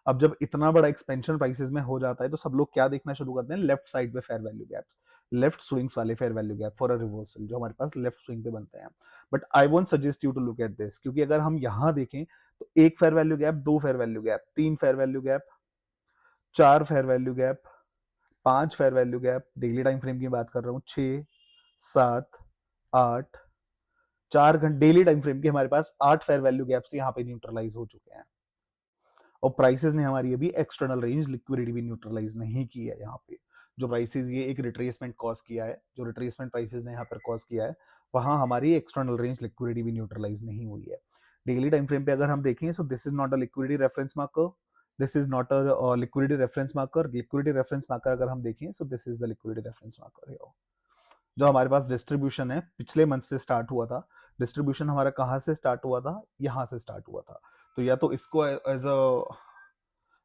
अब जब इतना बड़ा एक्सपेंशन प्राइसेस में हो जाता है तो सब लोग क्या देखना शुरू करते हैं, लेफ्ट साइड पे fair value gaps, left swings वाले fair value gap for a reversal जो हमारे पास लेफ्ट स्विंग पे बनते हैं। But I won't suggest you to look at this, क्योंकि अगर हम यहाँ देखें तो 1 fair value gap, 2 fair value gap, 3 fair value gap, 4 fair value gap, 5 fair value gap, daily time frame की बात कर रहा हूँ, 6, 7, 8, 4 घंटे डेली टाइम फ्रेम के हमारे पास 8 फेयर वैल्यू गैप्स यहाँ पे न्यूट्रलाइज हो चुके हैं, और प्राइसेस ने हमारी अभी एक्सटर्नल रेंज लिक्विडिटी भी न्यूट्रलाइज नहीं की है। यहाँ पे जो प्राइसेस ये एक रिट्रेसमेंट कॉज किया है, जो रिट्रेसमेंट प्राइसेस ने यहाँ पर कॉज किया है, वहां हमारी एक्सटर्नल रेंज लिक्विडिटी भी न्यूट्रलाइज नहीं हुई है। डेली टाइम फ्रेम पे अगर हम देखें, so this is not a liquidity reference marker, this is not a liquidity reference marker. Liquidity reference marker अगर हम देखें, so this is the liquidity reference marker है। जो हमारे पास डिस्ट्रीब्यूशन है पिछले मंथ से स्टार्ट हुआ था, डिस्ट्रीब्यूशन हमारा कहाँ से स्टार्ट हुआ था, यहाँ से स्टार्ट हुआ था। तो या तो इसको as a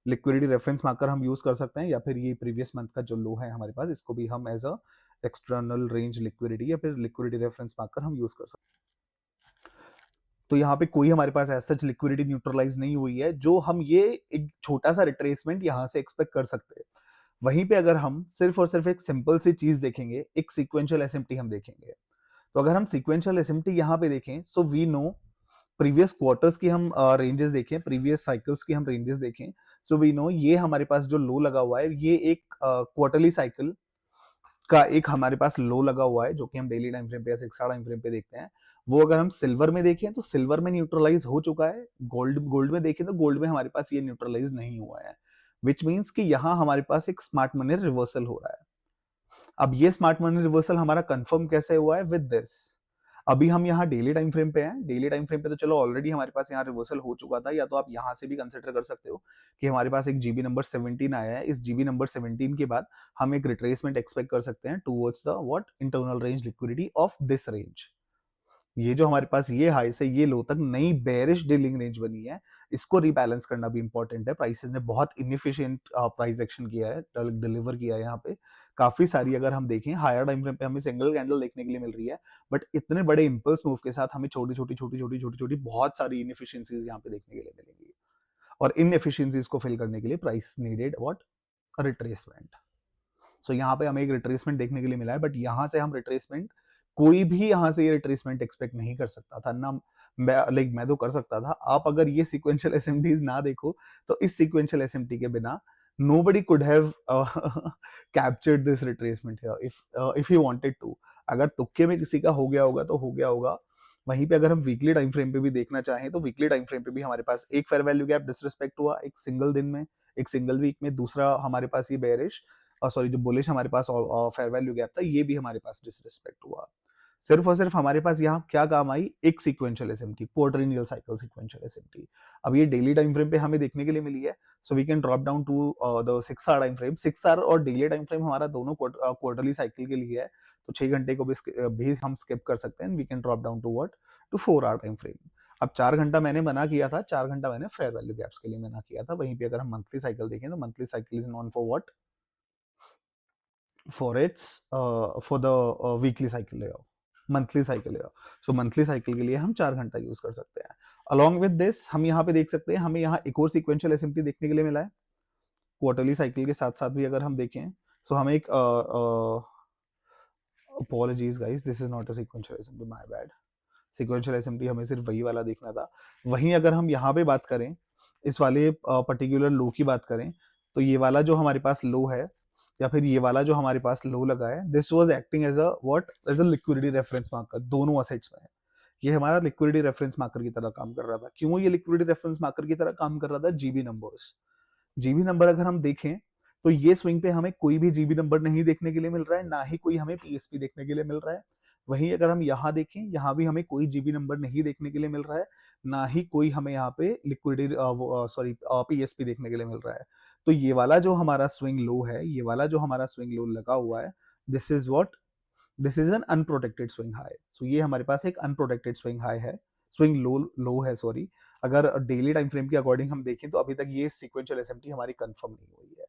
liquidity reference marker हम यूज कर सकते हैं, या फिर ये प्रीवियस मंथ का जो लो है हमारे पास, इसको भी हम as a external range liquidity या फिर लिक्विडिटी रेफरेंस मार्कर हम यूज कर सकते हैं। तो यहाँ पे कोई हमारे पास ऐसा सच लिक्विडिटी न्यूट्रलाइज नहीं हुई है जो हम ये एक छोटा सा रिट्रेसमेंट यहाँ से एक्सपेक्ट कर सकते हैं। वहीं पे अगर हम सिर्फ और सिर्फ एक सिंपल सी चीज देखेंगे, एक सीक्वेंशियल एसएमटी हम देखेंगे, तो अगर हम सीक्वेंशियल एसएमटी यहाँ पे देखें, so we know previous quarters की हम रेंजेस देखें, प्रीवियस साइकिल्स की हम रेंजेस देखें, सो वी नो ये हमारे पास जो लो लगा हुआ है, ये एक क्वार्टरली साइकिल का एक हमारे पास लो लगा हुआ है, जो कि हम डेली टाइम फ्रेम पे या 6 टाइम फ्रेम पे देखते हैं। वो अगर हम सिल्वर में देखें तो सिल्वर में न्यूट्रलाइज हो चुका है, गोल्ड में देखें तो गोल्ड में हमारे पास ये न्यूट्रलाइज नहीं हुआ है, विच मीन्स कि यहाँ हमारे पास एक स्मार्ट मनी रिवर्सल हो रहा है। अब ये स्मार्ट मनी रिवर्सल हमारा कंफर्म कैसे हुआ है, विद दिस, अभी हम यहाँ डेली टाइम फ्रेम पे हैं, डेली टाइम फ्रेम पे तो चलो ऑलरेडी हमारे पास यहाँ रिवर्सल हो चुका था, या तो आप यहाँ से भी कंसिडर कर सकते हो कि हमारे पास एक जीबी नंबर 17 आया है, इस जीबी नंबर 17 के बाद हम एक रिट्रेसमेंट एक्सपेक्ट कर सकते हैं towards the what, internal range liquidity of this range. ये जो हमारे पास ये हाई से ये लो तक नई बेरिश डीलिंग रेंज बनी है, इसको रिबैलेंस करना भी इंपॉर्टेंट है। प्राइसेस ने बहुत इनएफिशिएंट प्राइस एक्शन किया है, डिलीवर किया है यहाँ पे काफी सारी। अगर हम देखें हायर टाइम फ्रेम पे हमें सिंगल कैंडल देखने के लिए मिल रही है, बट इतने बड़े इंपल्स मूव के साथ हमें छोटी छोटी छोटी छोटी छोटी छोटी बहुत सारी इनएफिशिएंसीज यहाँ पे देखने के लिए मिलेंगी, और इन एफिशिएंसीज को फिल करने के लिए प्राइस नीडेड व्हाट, रिट्रेसमेंट। सो यहाँ पे हमें एक रिट्रेसमेंट देखने के लिए मिला है, बट यहाँ से हम रिट्रेसमेंट, कोई भी यहाँ से ये रिट्रेसमेंट एक्सपेक्ट नहीं कर सकता था ना। मैं तो कर सकता था, आप अगर ये सीक्वेंशियल एसएमटीज ना देखो तो इस सीक्वेंशियल एसएमटी के बिना nobody could have captured this retracement here if he wanted to। अगर तुक्के में किसी का हो गया होगा तो हो गया होगा। वहीं पे अगर हम वीकली टाइम फ्रेम पे भी देखना चाहें तो वीकली टाइम फ्रेम पे भी हमारे पास एक फेयर वैल्यू गैप डिसरिस्पेक्ट हुआ एक सिंगल दिन में, एक सिंगल वीक में। दूसरा हमारे पास ये बेरिश सॉरी जो बुलिश हमारे पास फेयर वैल्यू गैप था, ये भी हमारे पास डिसरिस्पेक्ट हुआ। सिर्फ और सिर्फ हमारे पास यहाँ क्या काम आई, एक sequential SMT, quadrennial cycle sequential SMT. अब ये डेली टाइम फ्रेम पे हमें देखने के लिए मिली है, so we can drop down to the 6 hour time frame. 6 hour और डेली टाइम फ्रेम हमारा दोनों क्वार्टरली साइकिल के लिए है, तो 6 घंटे को भी हम स्किप कर सकते हैं। We can drop down to what, to 4 hour time frame. अब 4 घंटा मैंने मना किया था, 4 घंटा मैंने फेयर वैल्यू गैप्स के लिए मना किया था। वहीं पे अगर हम मंथली साइकिल देखें तो monthly cycle is non for what, for its for the weekly cycle ले आओ, मंथली साइकिल ले आओ। सो मंथली साइकिल के लिए हम 4 घंटा यूज कर सकते हैं। अलॉन्ग विद दिस हम यहाँ पे देख सकते हैं, हमें यहाँ एक और सीक्वेंशियल एसएमटी देखने के लिए मिला है क्वार्टरली साइकिल के साथ साथ भी। अगर हम देखें, सो हमें एक apologies guys, this is not a sequential SMT, my bad. Sequential SMT हमें सिर्फ वही वाला देखना था। वहीं अगर हम यहाँ पे बात करें, इस वाले पर्टिकुलर लो की बात करें, तो ये वाला जो हमारे पास लो है, या फिर ये वाला जो हमारे पास लो लगा है, this was acting as a what, as a liquidity reference marker दोनों असेट्स में। ये हमारा लिक्विडिटी रेफरेंस मार्कर की तरह काम कर रहा था। क्यों ये लिक्विडिटी रेफरेंस मार्कर की तरह काम कर रहा था? GB numbers. जीबी नंबर अगर हम देखें, तो ये स्विंग पे हमें कोई भी जीबी नंबर नहीं देखने के लिए मिल रहा है, ना ही कोई हमें पीएसपी देखने के लिए मिल रहा है। वहीं अगर हम यहाँ देखें, यहाँ भी हमें कोई जीबी नंबर नहीं देखने के लिए मिल रहा है, ना ही कोई हमें यहाँ पे लिक्विडिटी सॉरी पीएसपी देखने के लिए मिल रहा है। तो ये वाला जो हमारा स्विंग लो है, ये वाला जो हमारा स्विंग लो लगा हुआ है, this is what, this is an unprotected swing high. So ये हमारे पास एक अनप्रोटेक्टेड स्विंग हाई है, स्विंग लो लो है सॉरी। अगर डेली टाइम फ्रेम के अकॉर्डिंग हम देखें, तो अभी तक ये सीक्वेंशियल एसएमटी हमारी कंफर्म नहीं हुई है।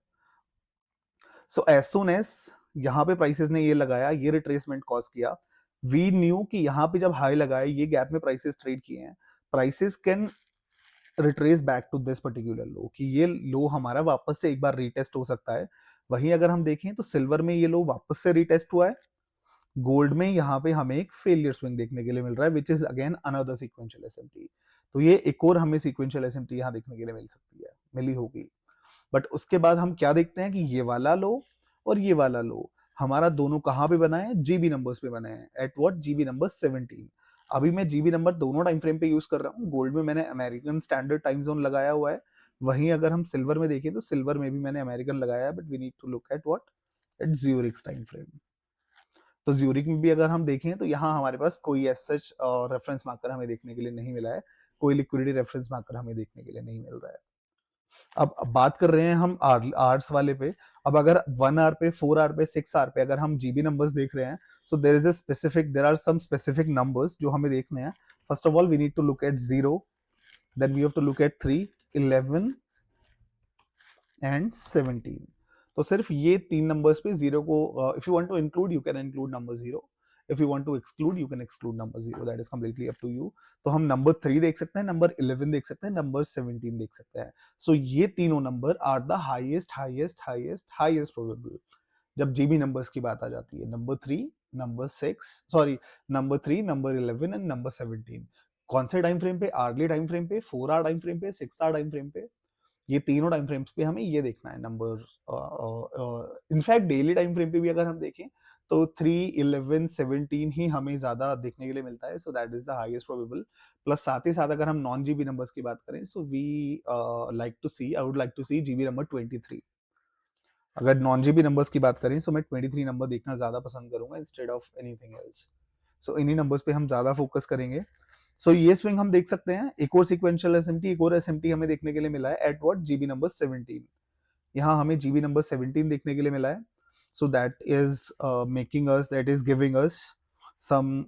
सो एज सुन एज यहाँ पे प्राइसेस ने ये लगाया, ये रिट्रेसमेंट कॉज किया, वी न्यू कि यहाँ पे जब हाई लगाए, ये गैप में प्राइसेस ट्रेड किए हैं, prices can retrace back to this particular low, कि ये लो हमारा वापस से एक बार रीटेस्ट हो सकता है। वहीं अगर हम देखें, तो सिल्वर में ये लो वापस से रीटेस्ट हुआ है, गोल्ड में यहाँ पे हमें एक फेलियर स्विंग देखने के लिए मिल रहा है, which is again another sequential SMT. तो ये एक और हमें सीक्वेंशियल एसएमटी यहाँ देखने के लिए मिल सकती है, मिली होगी। बट उसके बाद हम क्या देखते हैं कि ये वाला लो और ये वाला लो हमारा दोनों कहाँ पे बना है? जीबी नंबर्स पे बना है। Eight what? GB number 17। अभी मैं जीबी नंबर दोनों टाइम फ्रेम पे यूज कर रहा हूँ। गोल्ड में मैंने अमेरिकन स्टैंडर्ड टाइम जोन लगाया हुआ है, वहीं अगर हम सिल्वर में देखें, तो सिल्वर में भी मैंने अमेरिकन लगाया है, but we need to look at what, at Zurich's time frame. तो ज्यूरिक में भी अगर हम देखें, तो यहाँ हमारे पास कोई एज सच रेफरेंस मार्कर हमें देखने के लिए नहीं मिला है, कोई लिक्विडिटी रेफरेंस मार्कर हमें देखने के लिए नहीं मिल रहा है। अब बात कर रहे हैं हम आर्स वाले पे। अब अगर 1 आवर पे, 4 आवर पे, 6 आवर पे अगर हम जीबी नंबर्स देख रहे हैं, so there is a specific, there are some specific numbers जो हमें देखने हैं। First of all we need to look at 0, then we have to look at 3, 11 and 17। तो सिर्फ ये 3 नंबर्स पे जीरो को, if you want to include you can include number 0, if you want to exclude you can exclude number 0, that is completely up to you. तो हम number 3 देख सकते हैं, नंबर 11 देख सकते हैं, नंबर 17 देख सकते हैं। सो ये तीनों number are the highest highest highest highest probable जब जीबी नंबर्स की बात आ जाती है। Number 3, number 6, sorry, number 3, number 11 and number 17। कौन से टाइम फ्रेम पे? आर्ली टाइम फ्रेम पे, 4 आवर टाइम फ्रेम पे, 6 आवर टाइम फ्रेम पे। ये तीनों टाइम फ्रेम्स पे हमें ये देखना है number. In fact daily time frame पे भी अगर हम देखें, तो 3, 11, 17 ही हमें ज्यादा देखने के लिए मिलता है। So that is the highest probable. Plus साथ ही साथ अगर हम नॉन जीबी नंबर्स की बात करें, so we like to see, I would like to see GB number 23। अगर नॉन जीबी नंबर्स की बात करें, सो मैं 23 नंबर देखना ज्यादा पसंद करूंगा इंस्टेड ऑफ एनीथिंग एल्स। सो इन्हीं नंबर्स पे हम ज्यादा फोकस करेंगे। सो ये स्विंग हम देख सकते हैं। एक और सीक्वेंशियल एसएमटी, एक और एसएमटी हमें देखने के लिए मिला है एट व्हाट, जीबी नंबर 17। यहाँ हमें जीबी नंबर 17 देखने के लिए मिला है। So that is making us, that is giving us some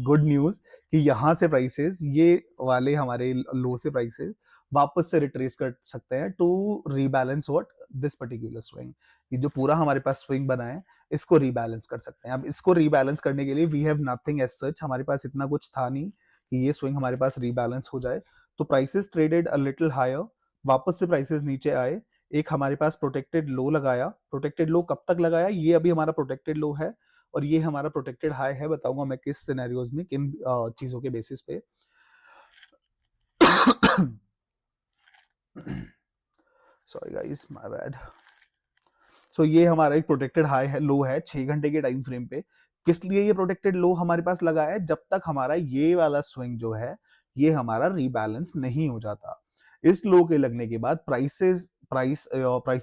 good news कि यहाँ से प्राइसेस, ये वाले हमारे लो से प्राइसेस वापस से रिट्रेस कर सकते हैं to rebalance what, this particular swing. ये जो पूरा हमारे पास स्विंग बना है, इसको रीबैलेंस कर सकते हैं। अब इसको रीबैलेंस करने के लिए we have nothing as such, हमारे पास इतना कुछ था नहीं कि ये स्विंग हमारे पास रीबैलेंस हो जाए। तो prices traded a little higher, वापस से प्राइसेस नीचे आए। एक हमारे पास प्रोटेक्टेड लो लगाया। प्रोटेक्टेड लो कब तक लगाया? ये अभी हमारा प्रोटेक्टेड लो है, और ये हमारा प्रोटेक्टेड हाई है। बताऊंगा मैं किस सिनेरियोज में, किन चीजों के बेसिस पे। Sorry guys, my bad. So ये हमारा एक प्रोटेक्टेड हाई है, लो है 6 घंटे के टाइम फ्रेम पे। किस लिए ये प्रोटेक्टेड लो हमारे पास लगा है? जब तक हमारा ये वाला स्विंग जो है, ये हमारा रीबैलेंस नहीं हो जाता। इस लो के लगने के बाद prices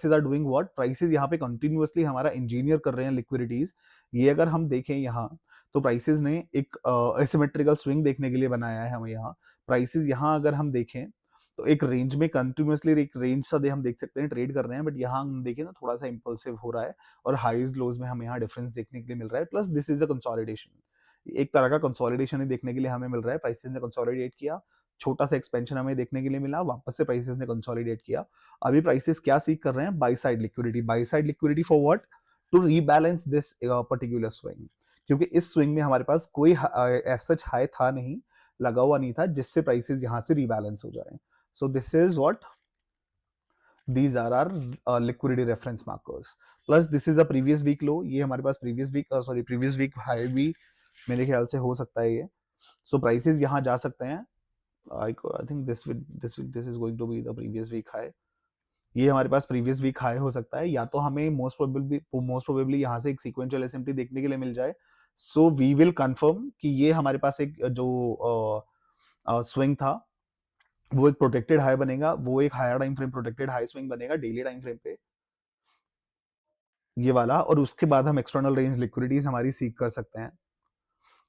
are doing what, prices यहाँ पे कंटिन्यूअसली हमारा इंजीनियर कर रहे हैं लिक्विडिटीज। ये अगर हम देखें यहाँ, तो प्राइसेस ने एक एसिमेट्रिकल स्विंग देखने के लिए बनाया है हमें यहाँ। प्राइसेस यहाँ अगर हम देखें, तो एक रेंज में कंटिन्यूअसली, एक रेंज सा हम देख सकते हैं ट्रेड कर रहे हैं, बट यहाँ हम देखें ना, थोड़ा सा इंपल्सिव हो रहा है, और हाईज लोज में हमें यहाँ डिफरेंस देखने के लिए मिल रहा है। Plus this is a consolidation, एक तरह का कंसोलिडेशन ही देखने के लिए हमें मिल रहा है। प्राइसेस ने कंसोलिडेट किया, छोटा सा एक्सपेंशन हमें देखने के लिए मिला, वापस से प्राइसेस ने कंसोलिडेट किया। अभी प्राइसेस क्या सीख कर रहे हैं? Buy side liquidity. Buy side liquidity for what? To rebalance this particular swing. क्योंकि इस स्विंग में हमारे पास कोई एज सच हाई था नहीं, लगा हुआ नहीं था, जिससे प्राइसेस यहाँ से रीबैलेंस हो जाए। So this is what, these are our liquidity reference markers. Plus this is the previous week low, ये हमारे पास प्रीवियस वीक हाई भी मेरे ख्याल से हो सकता है ये। सो प्राइसेस यहाँ जा सकते हैं। I think this is going to be the previous week high. ये हमारे पास प्रीवियस वीक हाई हो सकता है, या तो हमें मोस्ट प्रोबेबली यहाँ से एक सीक्वेंशियल एसएमटी देखने के लिए मिल जाए। सो वी विल कंफर्म कि ये हमारे पास एक जो स्विंग था वो एक प्रोटेक्टेड हाई बनेगा, वो एक higher time frame protected high swing बनेगा डेली टाइम फ्रेम पे, ये वाला। और उसके बाद हम एक्सटर्नल रेंज लिक्विडिटीज हमारी सीख कर सकते हैं।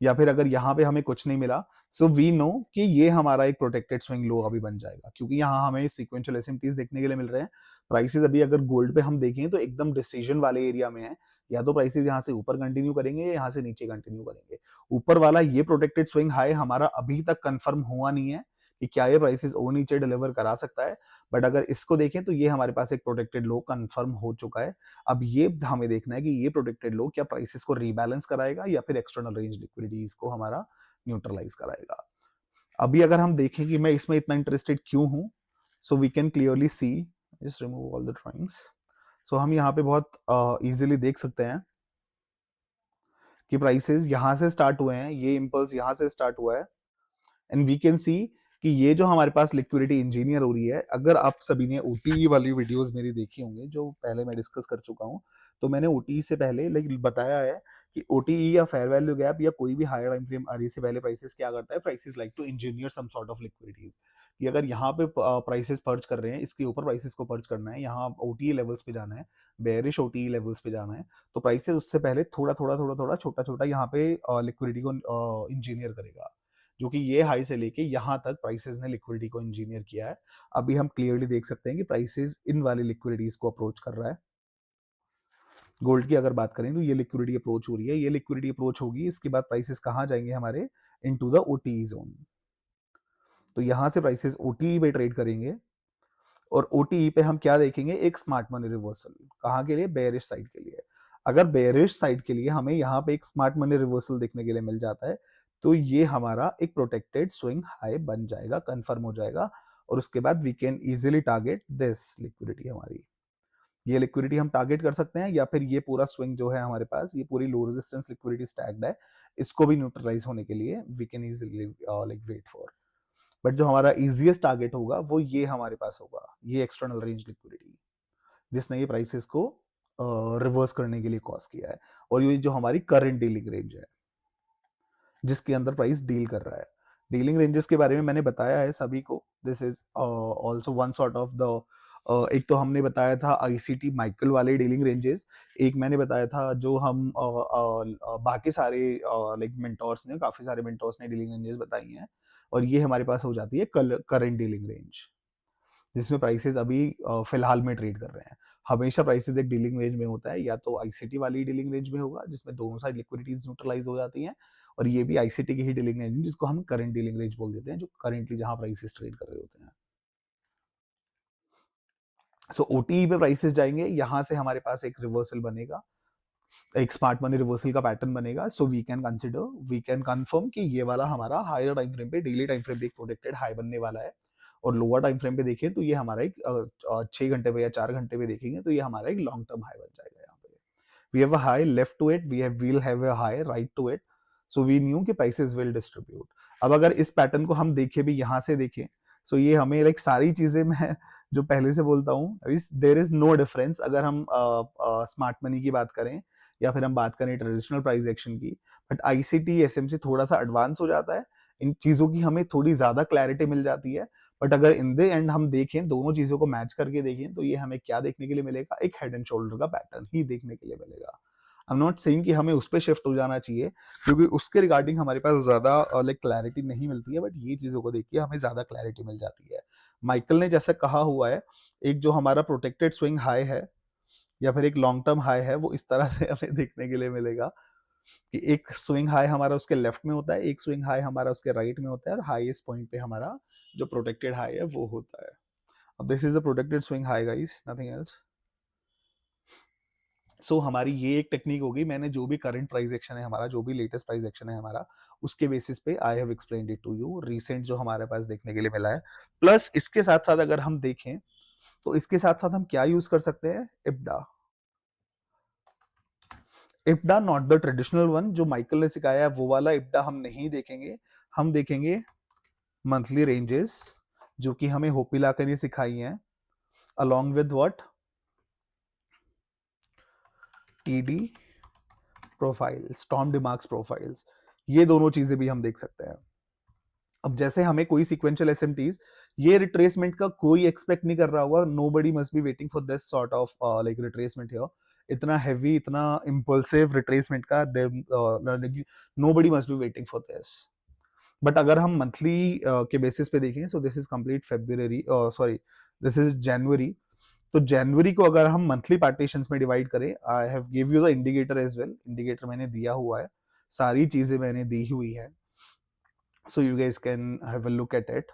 या फिर अगर यहाँ पे हमें कुछ नहीं मिला, सो वी नो कि ये हमारा एक प्रोटेक्टेड स्विंग लो अभी बन जाएगा, क्योंकि यहाँ हमें सीक्वेंशियल एसएमटीज देखने के लिए मिल रहे हैं। प्राइसेस अभी अगर गोल्ड पे हम देखें तो एकदम डिसीजन वाले एरिया में है, या तो प्राइसेस यहाँ से ऊपर कंटिन्यू करेंगे या यहाँ से नीचे कंटिन्यू करेंगे। ऊपर वाला ये प्रोटेक्टेड स्विंग हाई हमारा अभी तक कंफर्म हुआ नहीं है कि क्या ये प्राइसेस और नीचे डिलीवर करा सकता है, बट अगर इसको देखें तो ये हमारे पास एक प्रोटेक्टेड लो कंफर्म हो चुका है। अब ये हमें देखना है कि ये प्रोटेक्टेड लो क्या प्राइसेस को रीबैलेंस कराएगा या फिर एक्सटर्नल रेंज लिक्विडिटीज को हमारा न्यूट्रलाइज कराएगा। अभी अगर हम देखें कि मैं इसमें इतना इंटरेस्टेड क्यों हूं, so we can clearly see, just remove all the drawings. So हम यहाँ पे बहुत इजीली देख सकते हैं कि प्राइसेस यहाँ से स्टार्ट हुए हैं, ये इंपल्स यहाँ से स्टार्ट हुआ है, एंड वी कैन सी कि ये जो हमारे पास लिक्विडिटी इंजीनियर हो रही है। अगर आप सभी ने ओटीई वाली वीडियोस मेरी देखी होंगी जो पहले मैं डिस्कस कर चुका हूँ, तो मैंने ओटीई से पहले लाइक बताया है कि ओटीई या फेयर वैल्यू गैप या कोई भी हायर टाइम फ्रेम आरई से पहले प्राइसेस क्या करता है, prices like to engineer some sort of liquidities, कि अगर यहाँ पे प्राइसेस पर्च कर रहे हैं, इसके ऊपर प्राइसेस को पर्च करना है, यहाँ ओटीई लेवल्स पे जाना है, बेयरिश ओटीई लेवल्स पे जाना है, तो प्राइसेस उससे पहले थोड़ा थोड़ा थोड़ा थोड़ा छोटा छोटा यहाँ पे लिक्विडिटी को इंजीनियर करेगा, जो कि ये हाई से लेके यहाँ तक प्राइसेस ने लिक्विडिटी को इंजीनियर किया है। अभी हम क्लियरली देख सकते हैं कि प्राइसेस इन वाली लिक्विडिटीज को अप्रोच कर रहा है। गोल्ड की अगर बात करें तो ये लिक्विडिटी अप्रोच हो रही है, ये लिक्विडिटी अप्रोच होगी, इसके बाद प्राइसेस कहाँ जाएंगे हमारे, इनटू द ओटीई जोन। तो यहाँ से प्राइसेस ओटीई पे ट्रेड करेंगे, और ओटीई पे हम क्या देखेंगे, एक स्मार्ट मनी रिवर्सल। कहाँ के लिए, बेयरिश साइड के लिए। अगर बेयरिश साइड के लिए हमें यहाँ पे एक स्मार्ट मनी रिवर्सल देखने के लिए मिल जाता है, तो ये हमारा एक प्रोटेक्टेड स्विंग हाई बन जाएगा, कंफर्म हो जाएगा, और उसके बाद we can easily target this liquidity हमारी। ये लिक्विडिटी हम टारगेट कर सकते हैं, या फिर ये पूरा स्विंग जो है हमारे पास, ये पूरी लो रेजिस्टेंस लिक्विडिटी स्टैक्ड है, इसको भी न्यूट्रलाइज होने के लिए we can easily like wait for. But जो हमारा इजीएस्ट टारगेट होगा वो ये हमारे पास होगा, ये एक्सटर्नल रेंज लिक्विडिटी, जिसने ये प्राइसेस को रिवर्स करने के लिए कॉज किया है, और ये जो हमारी करंट डीलिंग रेंज है जिसके अंदर प्राइस डील कर रहा है। डीलिंग रेंजेस के बारे में मैंने बताया है सभी को, this is also one sort of the, एक तो हमने बताया था आईसीटी माइकल वाले डीलिंग रेंजेस, एक मैंने बताया था जो हम बाकी सारे लाइक मेंटोर्स ने, काफी सारे मेंटोर्स ने डीलिंग रेंजेस बताई हैं, और ये हमारे पास हो जाती है करंट डीलिंग रेंज, जिसमें प्राइसेस अभी फिलहाल में ट्रेड कर रहे हैं। हमेशा प्राइसेस एक डीलिंग रेंज में होता है, या तो आईसीटी वाली डीलिंग रेंज में होगा जिसमें दोनों साइड लिक्विडिटीज न्यूट्रलाइज हो जाती हैं, और ये भी आईसीटी की ही डीलिंग रेंज जिसको हम करंट डीलिंग रेंज बोल देते हैं, जो करंटली जहां प्राइसेस ट्रेड कर रहे होते हैं। सो ओटीई पे प्राइसेस जाएंगे, यहां से हमारे पास एक रिवर्सल बनेगा, एक स्मार्ट मनी रिवर्सल का पैटर्न बनेगा। So we can consider, we can confirm कि ये वाला हमारा हायर टाइम फ्रेम पे, डेली टाइम फ्रेम पे एक प्रोटेक्टेड हाई बनने वाला है, और लोअर टाइम फ्रेम पे देखें तो ये हमारा एक 6 घंटे पे या 4 घंटे पे देखेंगे तो ये हमारा एक लॉन्ग टर्म हाई बन जाएगा। यहाँ पे we have a high left to it, we'll have a high right to it, so we knew कि prices will distribute। अब अगर इस पैटर्न को हम देखें भी, यहाँ से देखें, सो ये हमें लाइक सारी चीजें मैं जो पहले से बोलता हूँ, देर इज नो डिफरेंस अगर हम स्मार्ट मनी की बात करें या फिर हम बात करें ट्रेडिशनल प्राइस एक्शन की, बट आईसीटी एसएमसी थोड़ा सा एडवांस हो जाता है, इन चीजों की हमें थोड़ी ज्यादा क्लैरिटी मिल जाती है। बट अगर इन द एंड हम देखें, दोनों चीजों को मैच करके देखें, तो ये हमें क्या देखने के लिए मिलेगा, एक हेड एंड शोल्डर का पैटर्न ही देखने के लिए मिलेगा। आई एम नॉट सेइंग कि हमें उस पर शिफ्ट हो जाना चाहिए, क्योंकि उसके रिगार्डिंग हमारे पास ज्यादा लाइक क्लैरिटी नहीं मिलती है, बट ये चीजों को देख के हमें ज्यादा क्लैरिटी मिल जाती है। माइकल ने जैसे कहा हुआ है, एक जो हमारा प्रोटेक्टेड स्विंग हाई है या फिर एक लॉन्ग टर्म हाई है, वो इस तरह से हमें देखने के लिए मिलेगा कि एक स्विंग हाई हमारा उसके लेफ्ट में होता है, एक स्विंग हाई हमारा उसके राइट में होता है, और हाईएस्ट पॉइंट पे हमारा जो प्रोटेक्टेड हाई है वो होता है। अब this is the protected swing high guys, nothing else. So हमारी ये एक टेक्निक होगी, मैंने जो भी करंट प्राइस एक्शन है हमारा, जो भी लेटेस्ट प्राइस एक्शन है हमारा, उसके बेसिस पे I have explained it to you, recent जो हमारे पास देखने के लिए मिला है। प्लस इसके साथ साथ अगर हम देखें, तो इसके साथ साथ हम क्या यूज कर सकते हैं, इब्डा। इप्डा नॉट द ट्रेडिशनल वन, जो माइकल ने सिखाया है वो वाला इप्डा हम नहीं देखेंगे, हम देखेंगे मंथली रेंजेस जो कि हमें होपिलाका ने सिखाई हैं, along with what, TD profiles, Tom DeMark's profiles, ये दोनों चीजें भी हम देख सकते हैं। अब जैसे हमें कोई सीक्वेंशियल एसएमटीज, ये रिट्रेसमेंट का कोई एक्सपेक्ट नहीं कर रहा होगा, nobody must be waiting for this sort of like retracement here, इतना हैवी, इतना इंपल्सिव रिट्रेसमेंट का nobody must be waiting for this. But अगर हम मंथली के बेसिस पे देखें, so this is complete February, sorry this is जनवरी, तो जनवरी को अगर हम मंथली पार्टीशंस में डिवाइड करें, I have give you the indicator as well, indicator मैंने दिया हुआ है, सारी चीजें मैंने दी हुई है, so you guys can have a look at it.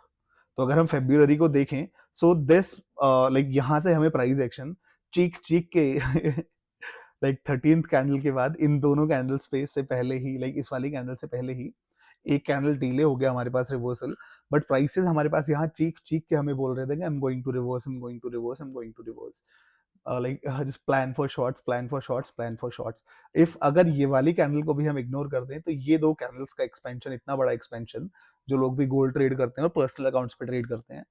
तो अगर हम फेब्रुअरी को देखें, सो दिस लाइक यहाँ से हमें प्राइस एक्शन चीक चीक के लाइक 13th कैंडल के बाद इन दोनों कैंडल स्पेस से पहले ही, लाइक इस वाली कैंडल से पहले ही एक कैंडल डिले हो गया हमारे पास रिवर्सल, बट प्राइसेस हमारे पास यहाँ चीक चीक के हमें बोल रहे थे कि I am going to reverse, I am going to reverse, I am going to reverse, like just plan for shorts, plan for shorts, plan for shorts. If अगर ये वाली कैंडल को भी हम इग्नोर कर दें, तो ये दो कैंडल्स का एक्सपेंशन, इतना बड़ा एक्सपेंशन, जो लोग भी गोल्ड ट्रेड करते हैं और पर्सनल अकाउंट्स पे ट्रेड करते हैं,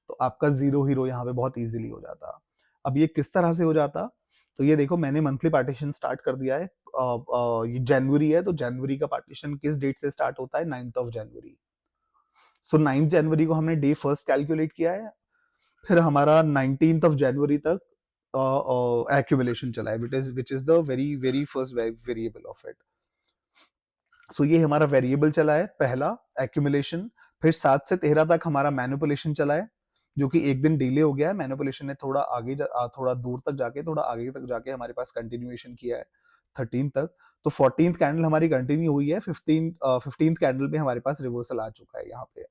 तो आपका जीरो हीरो यहाँ पे बहुत इजीली हो जाता। अब ये किस तरह से हो जाता, तो ये देखो मैंने मंथली पार्टीशन स्टार्ट कर दिया है, ये जनवरी है, तो जनवरी का पार्टीशन किस डेट से स्टार्ट होता है, 9th of January. So 9th जनवरी को हमने डे फर्स्ट कैलकुलेट किया है, फिर हमारा 19th ऑफ जनवरी तक एक्यूमुलेशन चला है, which is the very very first variable of it. So ये हमारा वेरिएबल चला है पहला, एक्यूमुलेशन, फिर 7 से 13 तक हमारा मैनिपुलेशन चला है, जो कि एक दिन डिले हो गया है, मैनिपुलेशन ने थोड़ा आगे थोड़ा दूर तक जाके, थोड़ा आगे तक जाके हमारे पास कंटिन्यूएशन किया है 13 तक। तो 14th कैंडल हमारी कंटिन्यू हुई है, 15th कैंडल में हमारे पास रिवर्सल आ चुका है यहाँ पे।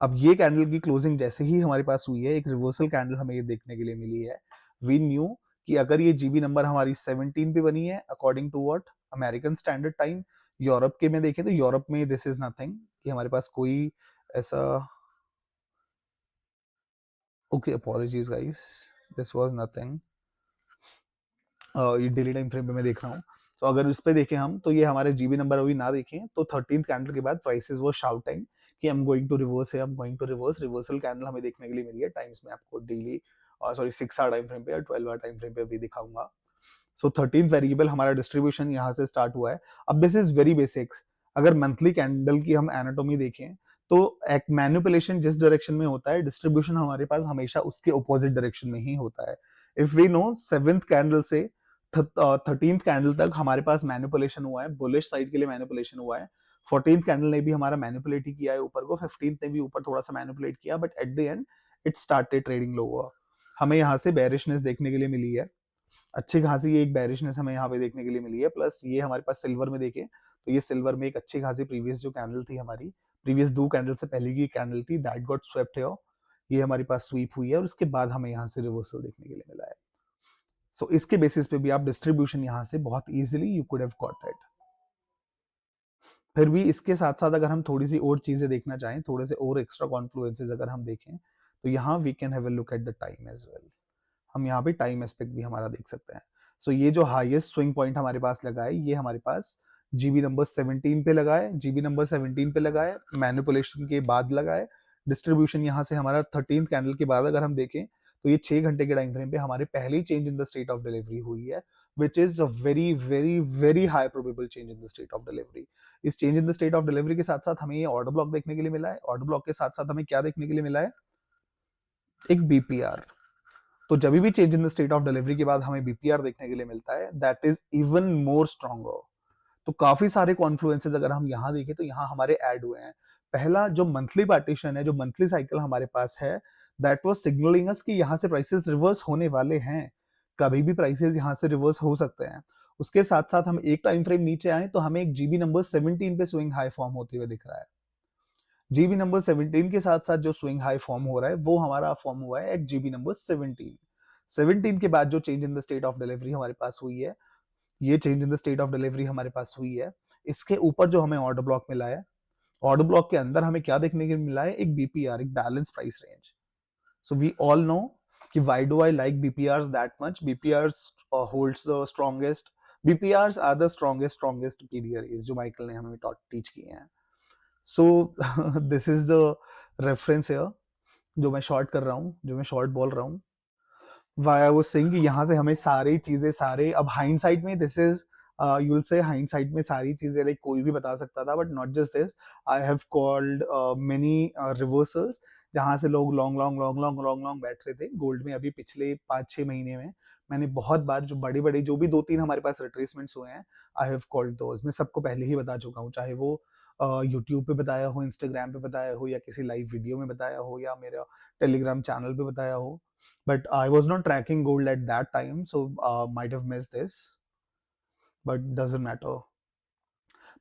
अब ये कैंडल की क्लोजिंग जैसे ही हमारे पास हुई है, एक रिवर्सल कैंडल हमें ये देखने के लिए मिली है, वी न्यू कि अगर ये जीबी नंबर हमारी 17 पे बनी है according to what, American standard time, Europe के में देखें तो यूरोप में दिस इज नथिंग, कि हमारे पास कोई ऐसा, okay apologies guys, this was nothing, ये डेली टाइम फ्रेम पे मैं देख रहा हूँ। तो अगर इस पे देखें हम, तो ये हमारे जीबी नंबर अभी ना देखें, तो 13th कैंडल के बाद प्राइसेस वो शाउटिंग कि I am going to reverse है, I am going to reverse, reversal candle हमें देखने के लिए मिली है। टाइम्स में आपको daily, sorry 6 hour time frame पे या 12 आवर टाइम फ्रेम पे भी दिखाऊंगा। सो 13th वेरिएबल हमारा डिस्ट्रीब्यूशन यहाँ से स्टार्ट हुआ है। अब दिस इज वेरी बेसिक्स, अगर मंथली कैंडल की हम एनाटॉमी देखें, तो एक मैनिपुलेशन जिस डायरेक्शन में होता है, डिस्ट्रीब्यूशन हमारे पास हमेशा उसके ऑपोजिट डायरेक्शन में ही होता है। If we know 7th candle से 13th कैंडल तक हमारे पास मैनिपुलेशन हुआ है, बुलिश साइड के लिए मैनिपुलेशन हुआ है। 14th कैंडल ने भी हमारा मैनिपुलेट ही किया है ऊपर को, 15th ने भी ऊपर थोड़ा सा मैनिपुलेट किया, but at the end it started trading lower. हमें यहाँ से बेरिशनेस देखने के लिए मिली है, अच्छी खासी एक बेरिशनेस हमें यहाँ पे देखने के लिए मिली है। प्लस ये हमारे पास सिल्वर में देखें, तो ये सिल्वर में एक अच्छी खासी प्रीवियस जो कैंडल थी हमारी, प्रीवियस 2 कैंडल से पहले की कैंडल थी, दैट गॉट स्वेप्ट हियर, ये हमारे पास स्वीप हुई है, और उसके बाद हमें यहाँ से रिवर्सल देखने के लिए मिला है। सो इसके बेसिस पे भी आप डिस्ट्रीब्यूशन यहाँ से बहुत easily you could have got it. फिर भी इसके साथ साथ अगर हम थोड़ी सी और चीजें देखना चाहें, थोड़े से और एक्स्ट्रा कॉन्फ्लुएंसेस अगर हम देखें, तो यहाँ we can have a look at the time as well. हम यहाँ पे टाइम एस्पेक्ट भी हमारा देख सकते हैं। सो ये जो हाईएस्ट स्विंग पॉइंट हमारे पास लगा है, ये हमारे पास जीबी नंबर 17 पे लगा है, जीबी नंबर 17 पे लगा है, मैनिपुलेशन के बाद लगा है। डिस्ट्रीब्यूशन यहाँ से हमारा 13th कैंडल के बाद अगर हम देखें, तो ये 6 घंटे के टाइम फ्रेम पे हमारे पहली change in the state of delivery हुई है, which is a very very very high probable change in the state of delivery. इस change in the state of delivery के साथ साथ हमें ये ऑर्डर ब्लॉक देखने के लिए मिला है। ऑर्डर ब्लॉक के साथ साथ हमें क्या देखने के लिए मिला है, एक बीपीआर। तो जब भी change in the state of delivery के बाद हमें बीपीआर देखने के लिए मिलता है, that is even more stronger. तो काफी सारे कॉन्फ्लुएंसेस अगर हम यहाँ देखें, तो यहाँ हमारे ऐड हुए हैं। पहला जो मंथली पार्टीशन है, जो मंथली साइकिल हमारे पास है, दैट वाज सिग्नलिंग अस कि यहाँ से प्राइसेस रिवर्स होने वाले हैं, कभी भी प्राइसेस यहाँ से रिवर्स हो सकते हैं। उसके साथ साथ हम एक टाइम फ्रेम नीचे आए, तो हमें एक जीबी नंबर 17 पे स्विंग हाई फॉर्म होते हुए दिख रहा है। जीबी नंबर 17 के साथ साथ जो स्विंग हाई फॉर्म हो रहा है, वो हमारा फॉर्म हुआ है एट जीबी नंबर 17। 17 के बाद जो change in the state of delivery हमारे पास हुई है, ये change in the state of delivery हमारे पास हुई है। इसके ऊपर जो हमें ऑर्डर ब्लॉक मिला है, ऑर्डर ब्लॉक के अंदर हमें क्या देखने के लिए मिला है, एक बीपीआर, एक balance price range. So we all know कि why do I like BPR that much, BPR holds the strongest BPRs are the strongest PDR जो माइकल ने हमें टीच किए हैं. So this is the reference here जो मैं short कर रहा हूँ, जो मैं शॉर्ट बोल रहा हूँ. वाई आई वाज सेइंग कि यहाँ से हमें सारी चीजें, सारे, अब हाइंडसाइट में this is, you will say hindsight में सारी चीजें लाइक कोई भी बता सकता था, but not just this. I have called many reversals जहाँ से लोग long long long long long long बैठ रहे थे गोल्ड में. अभी पिछले 5-6 महीने में मैंने बहुत बार जो बड़ी बड़ी जो भी 2-3 हमारे पास रिट्रेसमेंट्स हुए हैं, आई हैव कॉल्ड दोज. मैं सबको पहले ही बता चुका हूँ, चाहे वो यूट्यूब पे बताया हो, इंस्टाग्राम पे बताया हो, या किसी लाइव वीडियो में बताया हो, या मेरा टेलीग्राम चैनल पे बताया हो. But I was not tracking gold at that time, so might have missed this, but doesn't matter.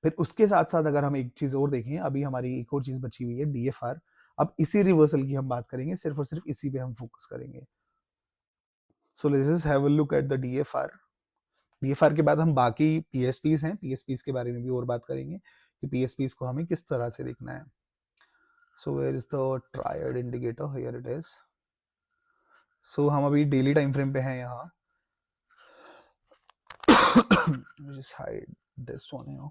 फिर उसके साथ साथ अगर हम एक चीज और देखें, अभी हमारी एक और चीज बची हुई है डीएफआर. अब इसी रिवर्सल की हम बात करेंगे, सिर्फ और सिर्फ इसी पे हम फोकस करेंगे. So let's just have a look at the DFR. DFR के बाद हम बाकी पीएसपीज हैं, पीएसपीज के बारे में भी और बात करेंगे कि पीएसपीज को हमें किस तरह से देखना है. So where is the triad indicator, here it is. So हम अभी डेली टाइम फ्रेम पे हैं यहाँ. just hide this one here.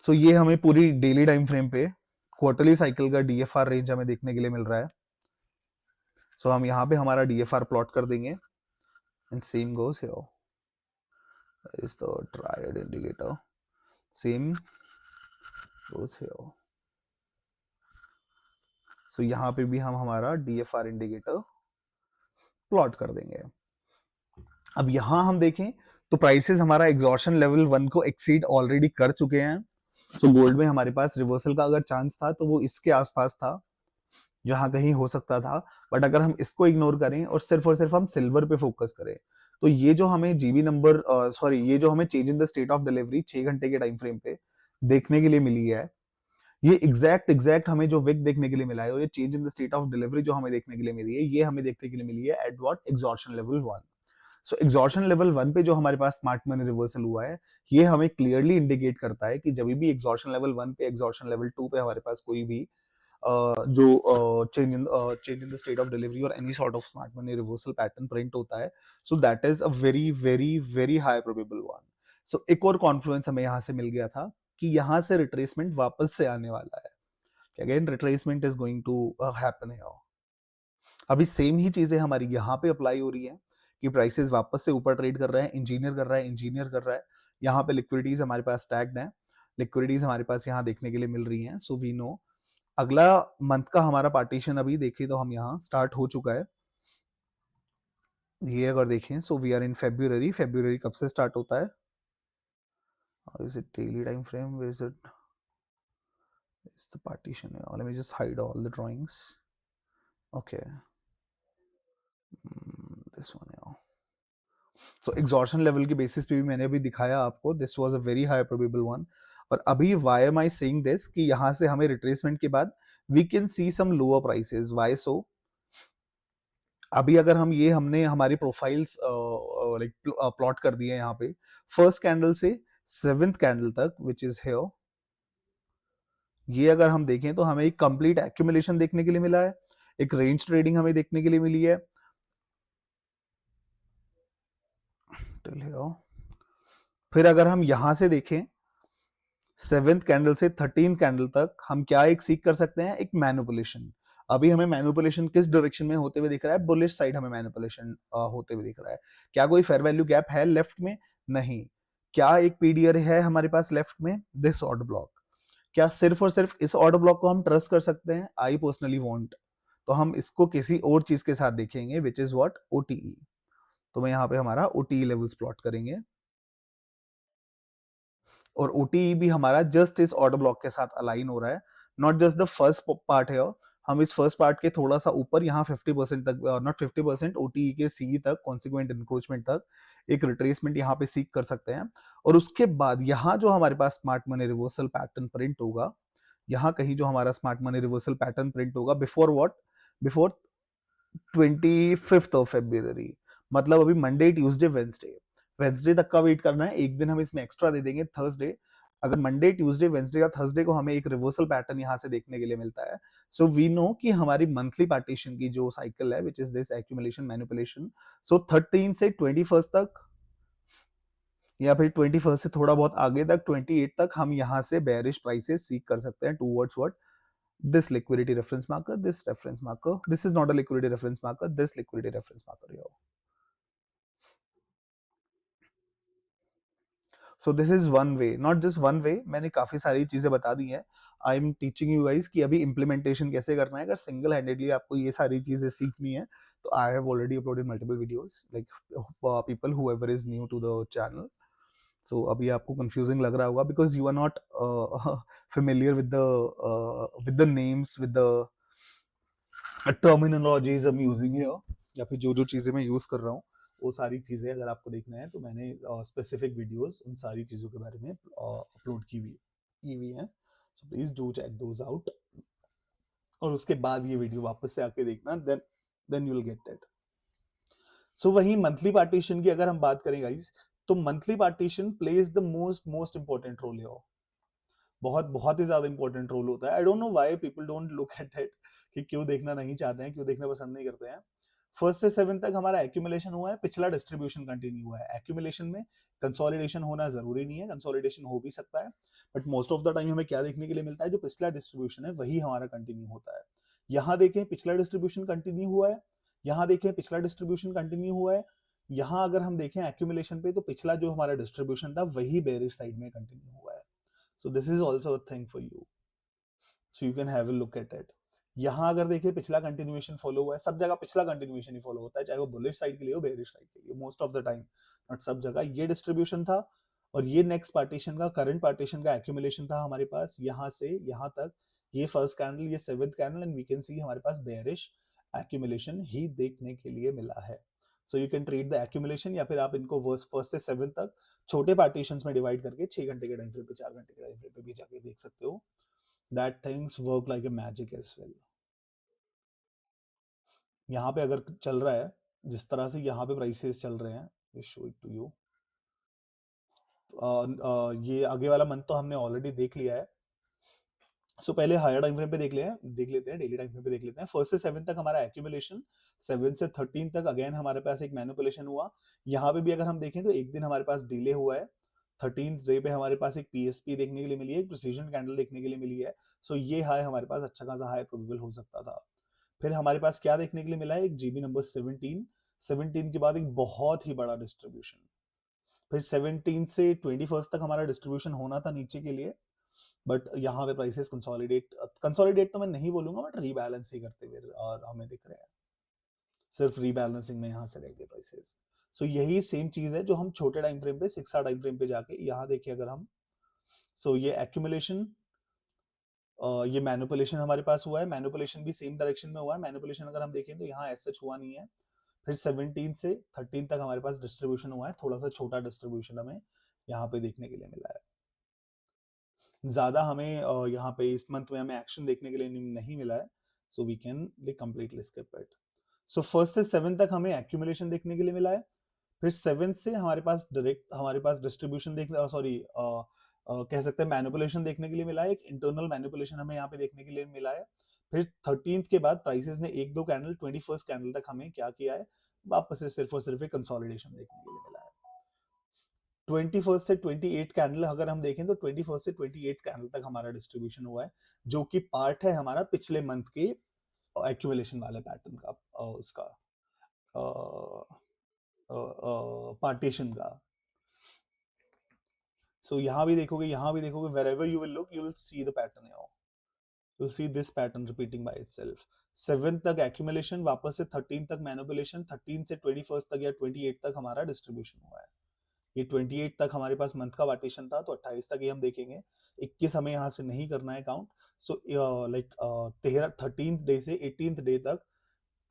So ये हमें पूरी डेली टाइम फ्रेम पे क्वार्टरली साइकिल का डीएफआर रेंज हमें देखने के लिए मिल रहा है. सो हम यहाँ पे हमारा डीएफआर प्लॉट कर देंगे and same goes here. Where is the triad indicator? Same goes here. So यहाँ पे भी हम हमारा डीएफआर इंडिकेटर प्लॉट कर देंगे. अब यहाँ हम देखें तो प्राइसेस हमारा एग्जॉर्शन लेवल 1 को एक्सीड ऑलरेडी कर चुके हैं. सो गोल्ड में हमारे पास रिवर्सल का अगर चांस था तो वो इसके आसपास था, जहां कहीं हो सकता था. बट अगर हम इसको इग्नोर करें और सिर्फ हम सिल्वर पे फोकस करें, तो ये जो हमें जीबी नंबर, सॉरी, ये जो हमें change in the state of delivery 6 घंटे के टाइम फ्रेम पे देखने के लिए मिली है, ये एग्जैक्ट हमें जो विक देखने के लिए मिला है, और ये change in the state of delivery जो हमें देखने के लिए मिली है, ये हमें देखने के लिए मिली है at what, exhaustion level 1. So exhaustion level 1 पे जो हमारे पास स्मार्ट मनी रिवर्सल हुआ है, ये हमें क्लियरली इंडिकेट करता है कि जब भी एग्जॉर्शन लेवल 1 पे, एग्जॉर्शन लेवल 2 पे हमारे पास कोई भी जो change in the state of delivery और any sort of smart money reversal pattern print होता है, so that is a very very very high probable one. So एक और कॉन्फ्लुएंस हमें यहाँ से मिल गया था कि यहाँ से रिट्रेसमेंट वापस से आने वाला है. Again retracement is going to happen here. अभी सेम ही चीजें हमारी यहाँ पे अप्लाई हो रही है कि प्राइसेस वापस से ऊपर ट्रेड कर रहे हैं, इंजीनियर कर रहा है. यहाँ पे लिक्विडिटीज हमारे पास टैग्ड है, लिक्विडिटीज हमारे पास यहाँ देखने के लिए मिल रही हैं. सो वी नो अगला मंथ का हमारा पार्टीशन अभी देखिए तो हम यहाँ स्टार्ट हो चुका है. ये अगर देखें, so we are in February. February कब से स्टार्ट होता है? Is it daily time frame? Is it is the partition here? Let me just hide all the drawings. Okay, this one here. So exhaustion level के basis पे भी मैंने अभी दिखाया आपको, this was a very high probable one. और अभी why am I saying this कि यहाँ से हमें retracement के बाद we can see some lower prices. Why so? अभी अगर हम ये हमने हमारी प्रोफाइल्स लाइक प्लॉट कर दिए यहाँ पे, फर्स्ट कैंडल से 7th कैंडल तक विच इज हियर. ये अगर हम देखें तो हमें एक कंप्लीट एक्यूमुलेशन देखने के लिए मिला है, एक रेंज ट्रेडिंग हमें देखने के लिए मिली है. फिर अगर हम यहां से देखें 7th कैंडल से 13th कैंडल तक हम क्या एक सीख कर सकते हैं, एक मैनिपुलेशन. अभी हमें मैनिपुलेशन किस डायरेक्शन में होते हुए दिख रहा है? बुलिश साइड हमें मैनिपुलेशन होते हुए दिख रहा है. क्या कोई फेयर वैल्यू गैप है लेफ्ट में? नहीं. क्या एक पीडीआर है हमारे पास लेफ्ट में? This order block. क्या सिर्फ और सिर्फ इस ऑर्डर ब्लॉक को हम ट्रस्ट कर सकते हैं? आई पर्सनली वांट, तो हम इसको किसी और चीज के साथ देखेंगे विच इज व्हाट, ओटीई. तो मैं यहाँ पे हमारा ओटीई लेवल्स प्लॉट करेंगे, और ओटीई भी हमारा जस्ट इस ऑर्डर ब्लॉक के साथ अलाइन हो रहा है. Not just the first part है, हम इस फर्स्ट पार्ट के थोड़ा सा ऊपर यहाँ 50% तक, नॉट 50%, ओटीई के सी तक, कॉन्सिक्वेंट इंक्रोचमेंट तक एक रिट्रेसमेंट यहाँ पे सीख कर सकते हैं. और उसके बाद यहाँ जो हमारे पास smart money reversal pattern print होगा, यहाँ कहीं जो हमारा smart money reversal pattern print होगा before what, before 25th of February. मतलब अभी मंडे, ट्यूसडे, वेंसडे तक का वेट करना है. एक दिन हम इसमें एक्स्ट्रा दे देंगे, थर्सडे. अगर मंडे, ट्यूसडे, वेंसडे या थर्सडे को हमें एक रिवर्सल पैटर्न यहाँ से देखने के लिए मिलता है, सो वी नो कि हमारी मंथली पार्टीशन की जो साइकिल है which is this accumulation manipulation, so 13 से 21st तक या फिर 21st से थोड़ा बहुत आगे तक 28 तक हम यहाँ से बेयरिश प्राइसेस सीख कर सकते हैं towards what, this liquidity reference marker, this reference marker. This is not a liquidity reference marker, this liquidity reference marker here. So this is one way, not just one way. मैंने काफी सारी चीजें बता दी हैं. I am teaching you guys कि अभी implementation कैसे करना है. अगर सिंगल हैंडेडली आपको ये सारी चीजें सीखनी है तो I have already uploaded multiple videos like people whoever is new to the channel. So अभी आपको कंफ्यूजिंग लग रहा होगा because you are not familiar with the names, with the terminologies I am using here, या फिर जो जो चीजें मैं यूज कर रहा हूँ वो सारी चीजें अगर आपको देखना है तो मैंने स्पेसिफिक वीडियोस उन सारी चीजों के बारे में अपलोड की हुई हैं. So please do check those out और उसके बाद ये वीडियो वापस से आके देखना, then you will get it. So वही मंथली पार्टीशन की अगर हम बात करें गाइस, तो monthly partition plays the most important role here. बहुत बहुत ही ज्यादा इंपॉर्टेंट रोल होता है. I don't know why people don't look at it, कि क्यों देखना नहीं चाहते हैं, क्यों देखना पसंद नहीं करते हैं. फर्स्ट से सेवन तक हमारा एक्यूमुलेशन हुआ है, पिछला डिस्ट्रीब्यूशन कंटिन्यू हुआ है. एक्यूमुलेशन में कंसोलिडेशन होना जरूरी नहीं है, कंसोलिडेशन हो भी सकता है, but most of the time हमें क्या देखने के लिए मिलता है, जो पिछला डिस्ट्रीब्यूशन है वही हमारा कंटिन्यू होता है. यहाँ देखें पिछला डिस्ट्रीब्यूशन कंटिन्यू हुआ है, यहाँ देखें पिछला डिस्ट्रीब्यूशन कंटिन्यू हुआ है. यहाँ अगर हम देखें एक्यूमुलेशन पे तो पिछला जो हमारा डिस्ट्रीब्यूशन था वही बेरिश साइड में कंटिन्यू हुआ है. So this is also a thing for you. So you can have a look at it. यहाँ अगर देखिए पिछला कंटिन्यूएशन फॉलो हुआ है, सब जगह पिछला कंटिन्यूएशन ही फॉलो होता है, चाहे वो बुलिश साइड के लिए हो बेरिश साइड के लिए, most of the time, not सब जगह. ये डिस्ट्रीब्यूशन था और ये नेक्स्ट पार्टीशन का, करंट पार्टीशन का एक्यूमुलेशन था हमारे पास यहाँ से यहाँ तक. ये फर्स्ट कैंडल, ये seventh candle, and we can see हमारे पास बेरिश एक्यूमुलेशन ही देखने के लिए मिला है. So you can trade the accumulation, या फिर आप इनको फर्स्ट से सेवन तक छोटे पार्टीशंस में डिवाइड करके 6 घंटे के टाइम फ्रेम पे, 4 घंटे के टाइम फ्रेम पे भी जाके देख सकते हो. That things work like a magic as well. यहाँ पे अगर चल रहा है जिस तरह से यहाँ पे प्राइसेस चल रहे हैं, शो इट टू यू. ये आगे वाला मंथ तो हमने ऑलरेडी देख लिया है. सो पहले हायर टाइम फ्रेम पे देख लेते हैं, डेली टाइम फ्रेम पे देख लेते हैं. फर्स्ट से सेवन तक हमारा एक्यूमुलेशन, 7 से 13 तक अगेन हमारे पास एक मैनिपुलेशन हुआ. यहाँ पे भी अगर हम देखें तो एक दिन हमारे पास डिले हुआ है. 13th डे पे हमारे पास एक पीएसपी देखने के लिए मिली है, एक प्रिसीजन कैंडल देखने के लिए मिली है. सो ये हाई हमारे पास अच्छा खासा हाई प्रोबेबल हो सकता था. फिर हमारे पास क्या देखने के लिए मिला है, एक जीबी नंबर 17 के बाद एक बहुत ही बड़ा डिस्ट्रीब्यूशन. फिर 17 से 21 तक हमारा डिस्ट्रीब्यूशन होना था नीचे के लिए, बट यहाँ पे प्राइसेस कंसोलिडेट तो मैं नहीं बोलूंगा, बट रीबैलेंस ही करते हुए और हमें दिख रहे हैं. सिर्फ रीबैलेंसिंग में यहाँ से रह गए प्राइसेस. सो यही सेम चीज है जो हम छोटे टाइम फ्रेम पे, 6 टाइम फ्रेम पे जाके यहाँ देखिए अगर हम. सो ये एक्यूमुलेशन, ये मैनिपुलेशन हमारे पास हुआ है. मैनिपुलेशन भी सेम डायरेक्शन में हुआ है. मैनिपुलेशन अगर हम देखें तो यहाँ एज सच हुआ नहीं है. फिर 17 से 13 तक हमारे पास डिस्ट्रीब्यूशन हुआ है, थोड़ा सा छोटा डिस्ट्रीब्यूशन हमें यहाँ पे देखने के लिए मिला है. ज्यादा हमें यहाँ पे इस मंथ में हमें एक्शन देखने के लिए नहीं मिला है. So we can completely skip it. So first से सेवन तक हमें एक्यूमुलेशन देखने के लिए मिला है. फिर सेवन से हमारे पास डायरेक्ट हमारे पास डिस्ट्रीब्यूशन सॉरी कह सकते हैं मैनिपुलेशन देखने के लिए मिला है. एक इंटरनल मैनिपुलेशन हमें यहाँ पे देखने के लिए मिला है. फिर 13th के बाद प्राइसेस ने एक दो कैंडल 21st कैंडल तक हमें क्या किया है, वापस से सिर्फ और सिर्फ एक कंसोलिडेशन देखने के लिए मिला है. 21 से 28 कैंडल अगर हम देखें तो 21 से 28 कैंडल तक हमारा डिस्ट्रीब्यूशन हुआ है, जो कि पार्ट है हमारा पिछले मंथ के एक्यूमुलेशन वाले पैटर्न का, उसका पार्टीशन का. सो यहाँ भी देखोगे wherever you will look you will see the pattern here. You'll see this pattern repeating by itself. 7 तक accumulation, वापस से 13 तक manipulation, 13 से 21 तक या 28 तक हमारा डिस्ट्रीब्यूशन हुआ है. ये 28 तक हमारे पास मंथ का पार्टीशन था, तो 28 तक ये हम देखेंगे. 21 हमें यहाँ से नहीं करना है count. So like 13th day से 18th डे तक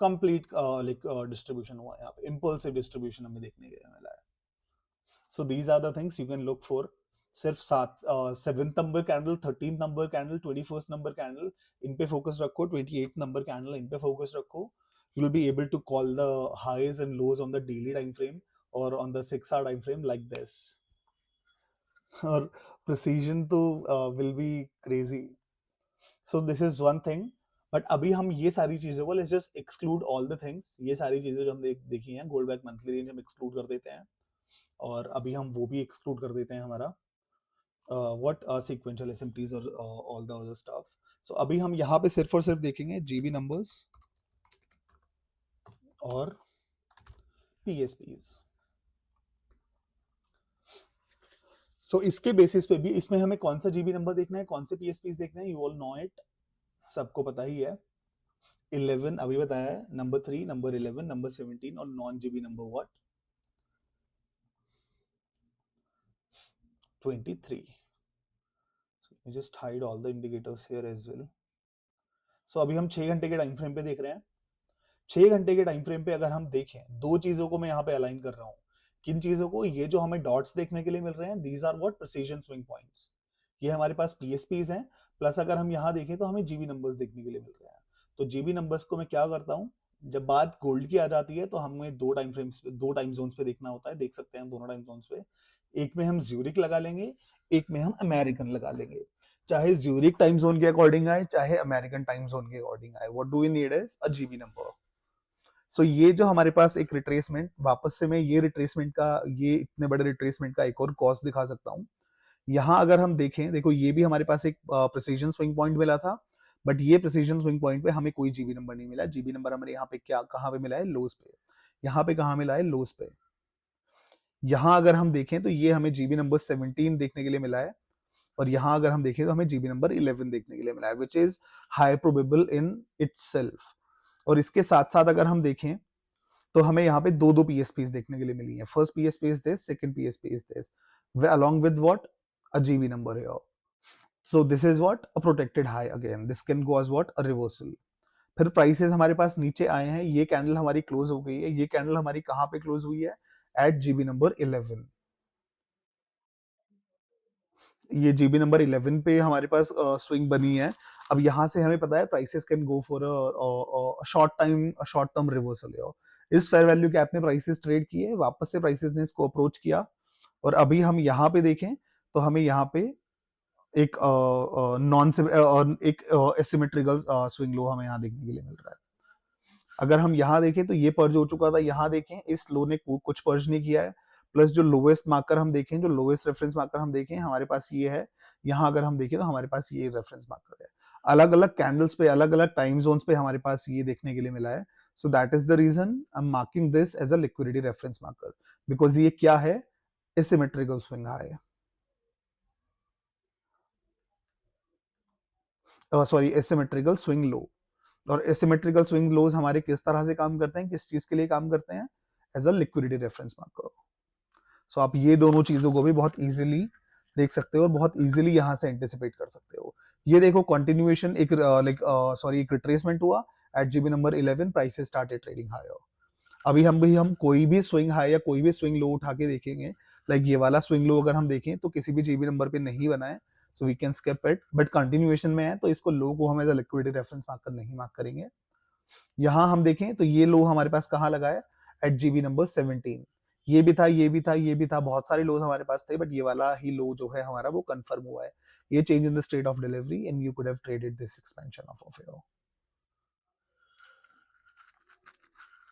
कंप्लीट लाइक डिस्ट्रीब्यूशन हुआ है. यहाँ पे इम्पल्सिव डिस्ट्रीब्यूशन हमें देखने के लिए मिला है. So these are the things you can look for. सिर्फ 7th number candle, 13th number candle, 21st number candle, इन पे फोकस रखो. 28th नंबर कैंडल, इन पे फोकस रखो. You will be able to call the highs and lows on the daily time frame or on the 6-hour time frame like this. और precision तो will be crazy. So this is one thing. But अभी हम ये सारी चीजों को let's just exclude all the things. ये सारी चीजें जो हम देखी हैं, गोल्ड बैक मंथली रेंज हम एक्सक्लूड कर देते हैं. और अभी हम वो भी एक्सक्लूड कर देते हैं हमारा व्हाट सीक्वेंशियल एसएमटीज और ऑल द अदर स्टफ। सो अभी हम यहाँ पे सिर्फ और सिर्फ देखेंगे जीबी नंबर्स और पीएसपीज। सो इसके बेसिस पे भी इसमें हमें कौन सा जीबी नंबर देखना है, कौन से पीएसपीज देखना है, यू ऑल नो इट, सबको पता ही है। 11 अभी बताया है, नंबर 3, नंबर 11, नंबर 17 और non GB number what 23। So you just hide all the indicators here as well. So अभी हम 6 घंटे के टाइम फ्रेम पे देख रहे हैं। 6 घंटे के टाइम फ्रेम पे अगर हम देखें, दो चीजों को मैं यहाँ पे अलाइन कर रहा हूँ। किन चीजों को? ये जो हमें डॉट्स देखने के लिए मिल रहे हैं, these are what precision swing points. ये हमारे पास पीएसपीज हैं, प्लस अगर हम यहाँ देखें तो हमें जीबी नंबर्स देखने के लिए मिल रहे हैं। तो जीबी नंबर्स को मैं क्या करता हूँ, जब बात गोल्ड की आ जाती है तो हमें दो टाइम फ्रेम्स पे, दो टाइम जोन्स पे देखना होता है। देख सकते हैं हम दोनों टाइम जोन्स पे, एक में हम ज्यूरिक लगा लेंगे, एक में हम अमेरिकन लगा लेंगे। चाहे ज्यूरिक टाइम जोन के अकॉर्डिंग आए, चाहे अमेरिकन टाइम जोन के अकॉर्डिंग आए, what do we need is a GB number. So ये जो हमारे पास एक रिट्रेसमेंट, वापस से मैं ये रिट्रेसमेंट का, ये इतने बड़े रिट्रेसमेंट का एक और कॉस्ट दिखा सकता हूँ। यहाँ अगर हम देखें, देखो ये भी हमारे पास एक प्रिसीजन स्विंग पॉइंट मिला था, बट ये प्रिसीजन स्विंग पॉइंट पे हमें कोई जीबी नंबर नहीं मिला। जीबी नंबर हमारे यहाँ पे क्या, कहाँ पे मिला है? लोस पे। यहाँ पे कहाँ मिला है? लोस पे। यहाँ अगर हम देखें तो ये हमें जीबी नंबर 17 देखने के लिए मिला है, और यहाँ अगर हम देखें तो हमें जीबी नंबर 11 देखने के लिए मिला है, which is high probable in itself. और इसके साथ साथ अगर हम देखें तो हमें यहाँ पे दो दो पीएसपीज देखने के लिए मिली है। First PSP is this, second PSP is this, along with what, a GB number here. So this is what, a protected high again. This can go as what, a reversal. फिर प्राइसेस हमारे पास नीचे आए हैं, ये candle हमारी close हो गई है। ये कैंडल हमारी कहाँ पे क्लोज हुई है? At GB number 11। ये जीबी नंबर 11 पे हमारे पास स्विंग बनी है। अब यहाँ से हमें पता है prices can go for short term reversal. इस फेयर वैल्यू गैप में प्राइसेस ट्रेड किए, वापस से प्राइसेस ने इसको अप्रोच किया, और अभी हम यहाँ पे देखें तो हमें यहाँ पे एक नॉन एक एसिमेट्रिकल स्विंग लो हमें यहाँ देखने के लिए मिल रहा है। अगर हम यहाँ देखें तो ये पर्ज हो चुका था, यहाँ देखें इस लो ने कुछ पर्ज नहीं किया है। प्लस जो लोवेस्ट मार्कर हम देखें, जो लोवेस्ट रेफरेंस मार्कर हम देखें हमारे पास ये है। यहाँ अगर हम देखें तो हमारे पास ये रेफरेंस मार्कर है। अलग अलग कैंडल्स पे, अलग अलग टाइम जोन्स पे हमारे पास ये देखने के लिए मिला है। So that is the reason I am marking this as a liquidity reference marker, because ये क्या है? Asymmetrical swing high, sorry asymmetrical swing low. और एसिमेट्रिकल स्विंग लोज हमारे किस तरह से काम करते हैं, किस चीज के लिए काम करते हैं? As a liquidity reference marker. So आप ये दोनों चीजों को भी बहुत इजीली देख सकते हो और बहुत इजीली यहाँ से एंटिसिपेट कर सकते हो। ये देखो कंटिन्यूएशन, एक लाइक सॉरी एक रिट्रेसमेंट हुआ at GB number 11, prices started trading higher. अभी हम कोई भी स्विंग हाई या कोई भी स्विंग लो उठा के देखेंगे, लाइक ये वाला स्विंग लो अगर हम देखें तो किसी भी जीबी नंबर पे नहीं बना है, so we can skip it. But continuation में है तो इसको लो को हम as a liquidity reference marker नहीं मार्क करेंगे। यहाँ हम देखें तो ये लो हमारे पास कहाँ लगा है? At GB number 17। ये भी था, ये भी था, ये भी था, बहुत सारे लोज हमारे पास थे, बट ये वाला ही लो जो है हमारा वो कंफर्म हुआ है। ये change in the state of delivery and you could have traded this expansion of affair.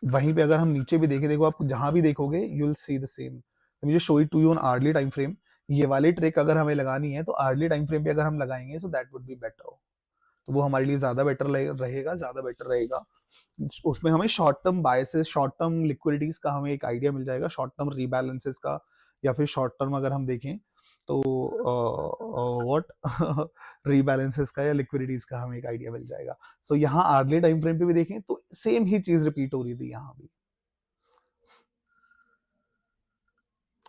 वहीं पे अगर हम नीचे भी देखें, देखो आप जहां भी देखोगे you will see the same. मुझे show it to you on early time frame. ये वाली ट्रिक अगर हमें लगानी है तो आर्ली टाइम फ्रेम पे अगर हम लगाएंगे सो दैट वुड बी बेटर। तो वो हमारे लिए ज्यादा बेटर रहेगा, ज्यादा बेटर रहेगा। उसमें हमें short term biases, short term liquidities का हमें एक आइडिया मिल जाएगा, शॉर्ट टर्म रीबैलेंसेस का, या फिर शॉर्ट टर्म अगर हम देखें तो व्हाट रीबैलेंसेस का या लिक्विडिटीज का हमें एक आइडिया मिल जाएगा। सो यहाँ आर्ली टाइम फ्रेम पे भी देखें तो सेम ही चीज रिपीट हो रही थी यहाँ भी।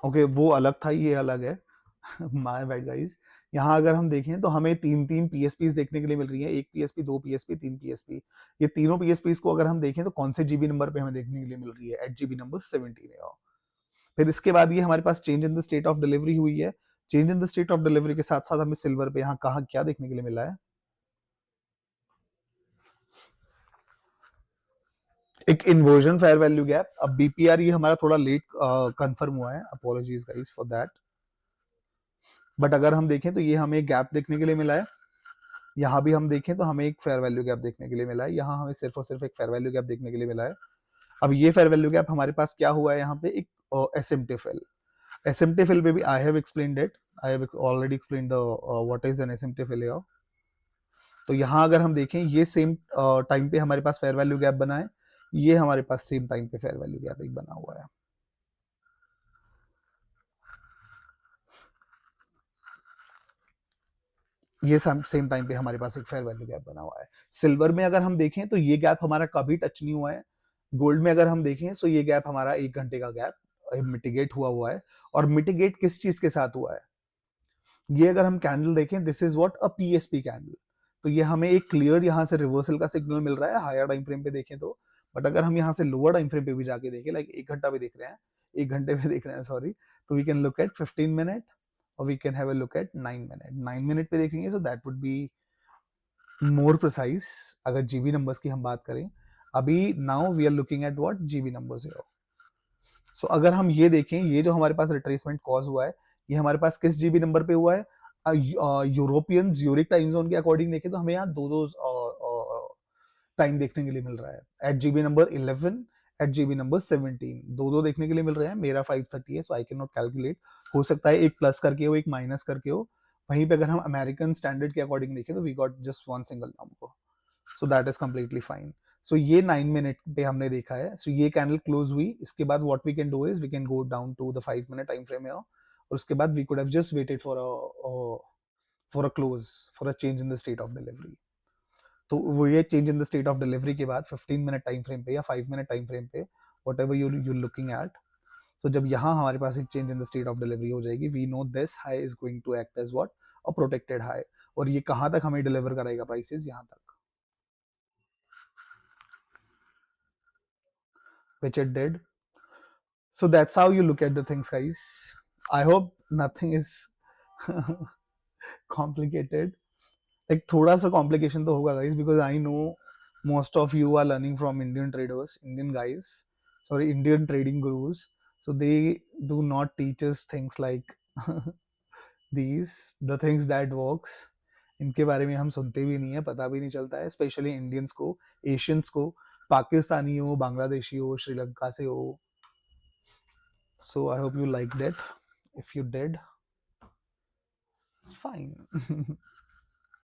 ओके वो अलग था, ये अलग है। My bad guys. यहाँ अगर हम देखें तो हमें तीन तीन पीएसपीज देखने के लिए मिल रही है, एक पीएसपी, दो पीएसपी, तीन पीएसपी। ये तीनों पीएसपीज को अगर हम देखें तो कौन से जीबी नंबर पे हमें देखने के लिए मिल रही है? एट जीबी नंबर 17 है। फिर इसके बाद ये हमारे पास change in the state of delivery हुई है। Change in the state of delivery के साथ साथ हमें सिल्वर पे यहाँ कहा क्या देखने के लिए मिला है? एक इन्वर्जन फेयर वैल्यू गैप। अब बीपीआर ये हमारा थोड़ा लेट कंफर्म हुआ है, apologies guys for that. But अगर हम देखें तो ये हमें एक गैप देखने के लिए मिला है। यहाँ भी हम देखें तो हमें एक फेयर वैल्यू गैप देखने के लिए मिला है। यहाँ हमें सिर्फ और सिर्फ एक फेयर वैल्यू गैप देखने के लिए मिला है। अब ये फेयर वैल्यू गैप हमारे पास क्या हुआ है? यहाँ पे एक एसिम्प्टी फेल। एसिम्प्टी फिल पे भी I have explained it, I have already explain the what is an asymmetry fill here. तो यहाँ अगर हम देखें ये सेम टाइम पे हमारे पास फेयर वैल्यू गैप बना है, ये हमारे पास सेम टाइम पे फेयर वैल्यू गैप एक बना हुआ है। ये सेम टाइम पे हमारे पास एक फेयर वैल्यू गैप बना हुआ है। सिल्वर में अगर हम देखें तो ये गैप हमारा कभी टच नहीं हुआ है। गोल्ड में अगर हम देखें तो ये गैप हमारा 1 घंटे का गैप मिटिगेट हुआ हुआ है। और मिटिगेट किस चीज के साथ हुआ है, ये अगर हम कैंडल देखें, this is what a PSP candle. तो ये हमें एक क्लियर यहाँ से रिवर्सल का सिग्नल मिल रहा है हायर टाइम फ्रेम पे देखें तो। बट अगर हम यहाँ से लोअर टाइम फ्रेम पे भी जाके देखें, लाइक 1 घंटा पे देख रहे हैं, 1 घंटे पे देख रहे हैं सॉरी, तो we can look at 15 minute और we can have a look at 9 minute. 9 minute पे देखेंगे so that would be more precise अगर जीबी नंबर्स की हम बात करें। अभी now we are looking at what GB numbers here. So अगर हम ये देखें, ये जो हमारे पास रिट्रेसमेंट कॉज हुआ है, ये हमारे पास किस जीबी नंबर पे हुआ है? यूरोपियन ज्यूरिक टाइम जोन के अकॉर्डिंग देखें तो हमें यहाँ दो दो टाइम देखने के लिए मिल रहा है। At GB number 11, at GB number 17, दो दो देखने के लिए मिल रहे हैं। मेरा 5:30 है so I can not calculate, हो सकता है एक प्लस करके हो एक माइनस करके हो। वहीं पे अगर हम अमेरिकन स्टैंडर्ड के अकॉर्डिंग देखें तो we got just one single number, so that is completely fine. So ये 9 मिनट पे हमने देखा है। सो ये कैंडल क्लोज हुई, इसके बाद what we can do is we can go down to the 5 minute time frame और उसके बाद we could have just waited for a close, for a change in the state of delivery. तो वो ये change in the state of delivery के बाद 15 minute time frame पे या 5 मिनट टाइम फ्रेम पे whatever you looking at, तो जब यहाँ हमारे पास एक change in the state of delivery हो जाएगी, we know this high is going to act as what a protected high. और ये कहाँ तक हमें डिलीवर कराएगा प्राइसेस, यहाँ तक, which it did. So that's how you look at the things, guys. I hope nothing is complicated. Like थोड़ा सा complication तो होगा guys, because I know most of you are learning from Indian traders, Indian guys, sorry, Indian trading gurus. So they do not teach us things like these, the things that works. इनके बारे में हम सुनते भी नहीं है, पता भी नहीं चलता है, स्पेशली इंडियंस को, एशियंस को, पाकिस्तानी हो, बांग्लादेशी हो, श्रीलंका से हो। So I hope you liked it. If you did, it's fine.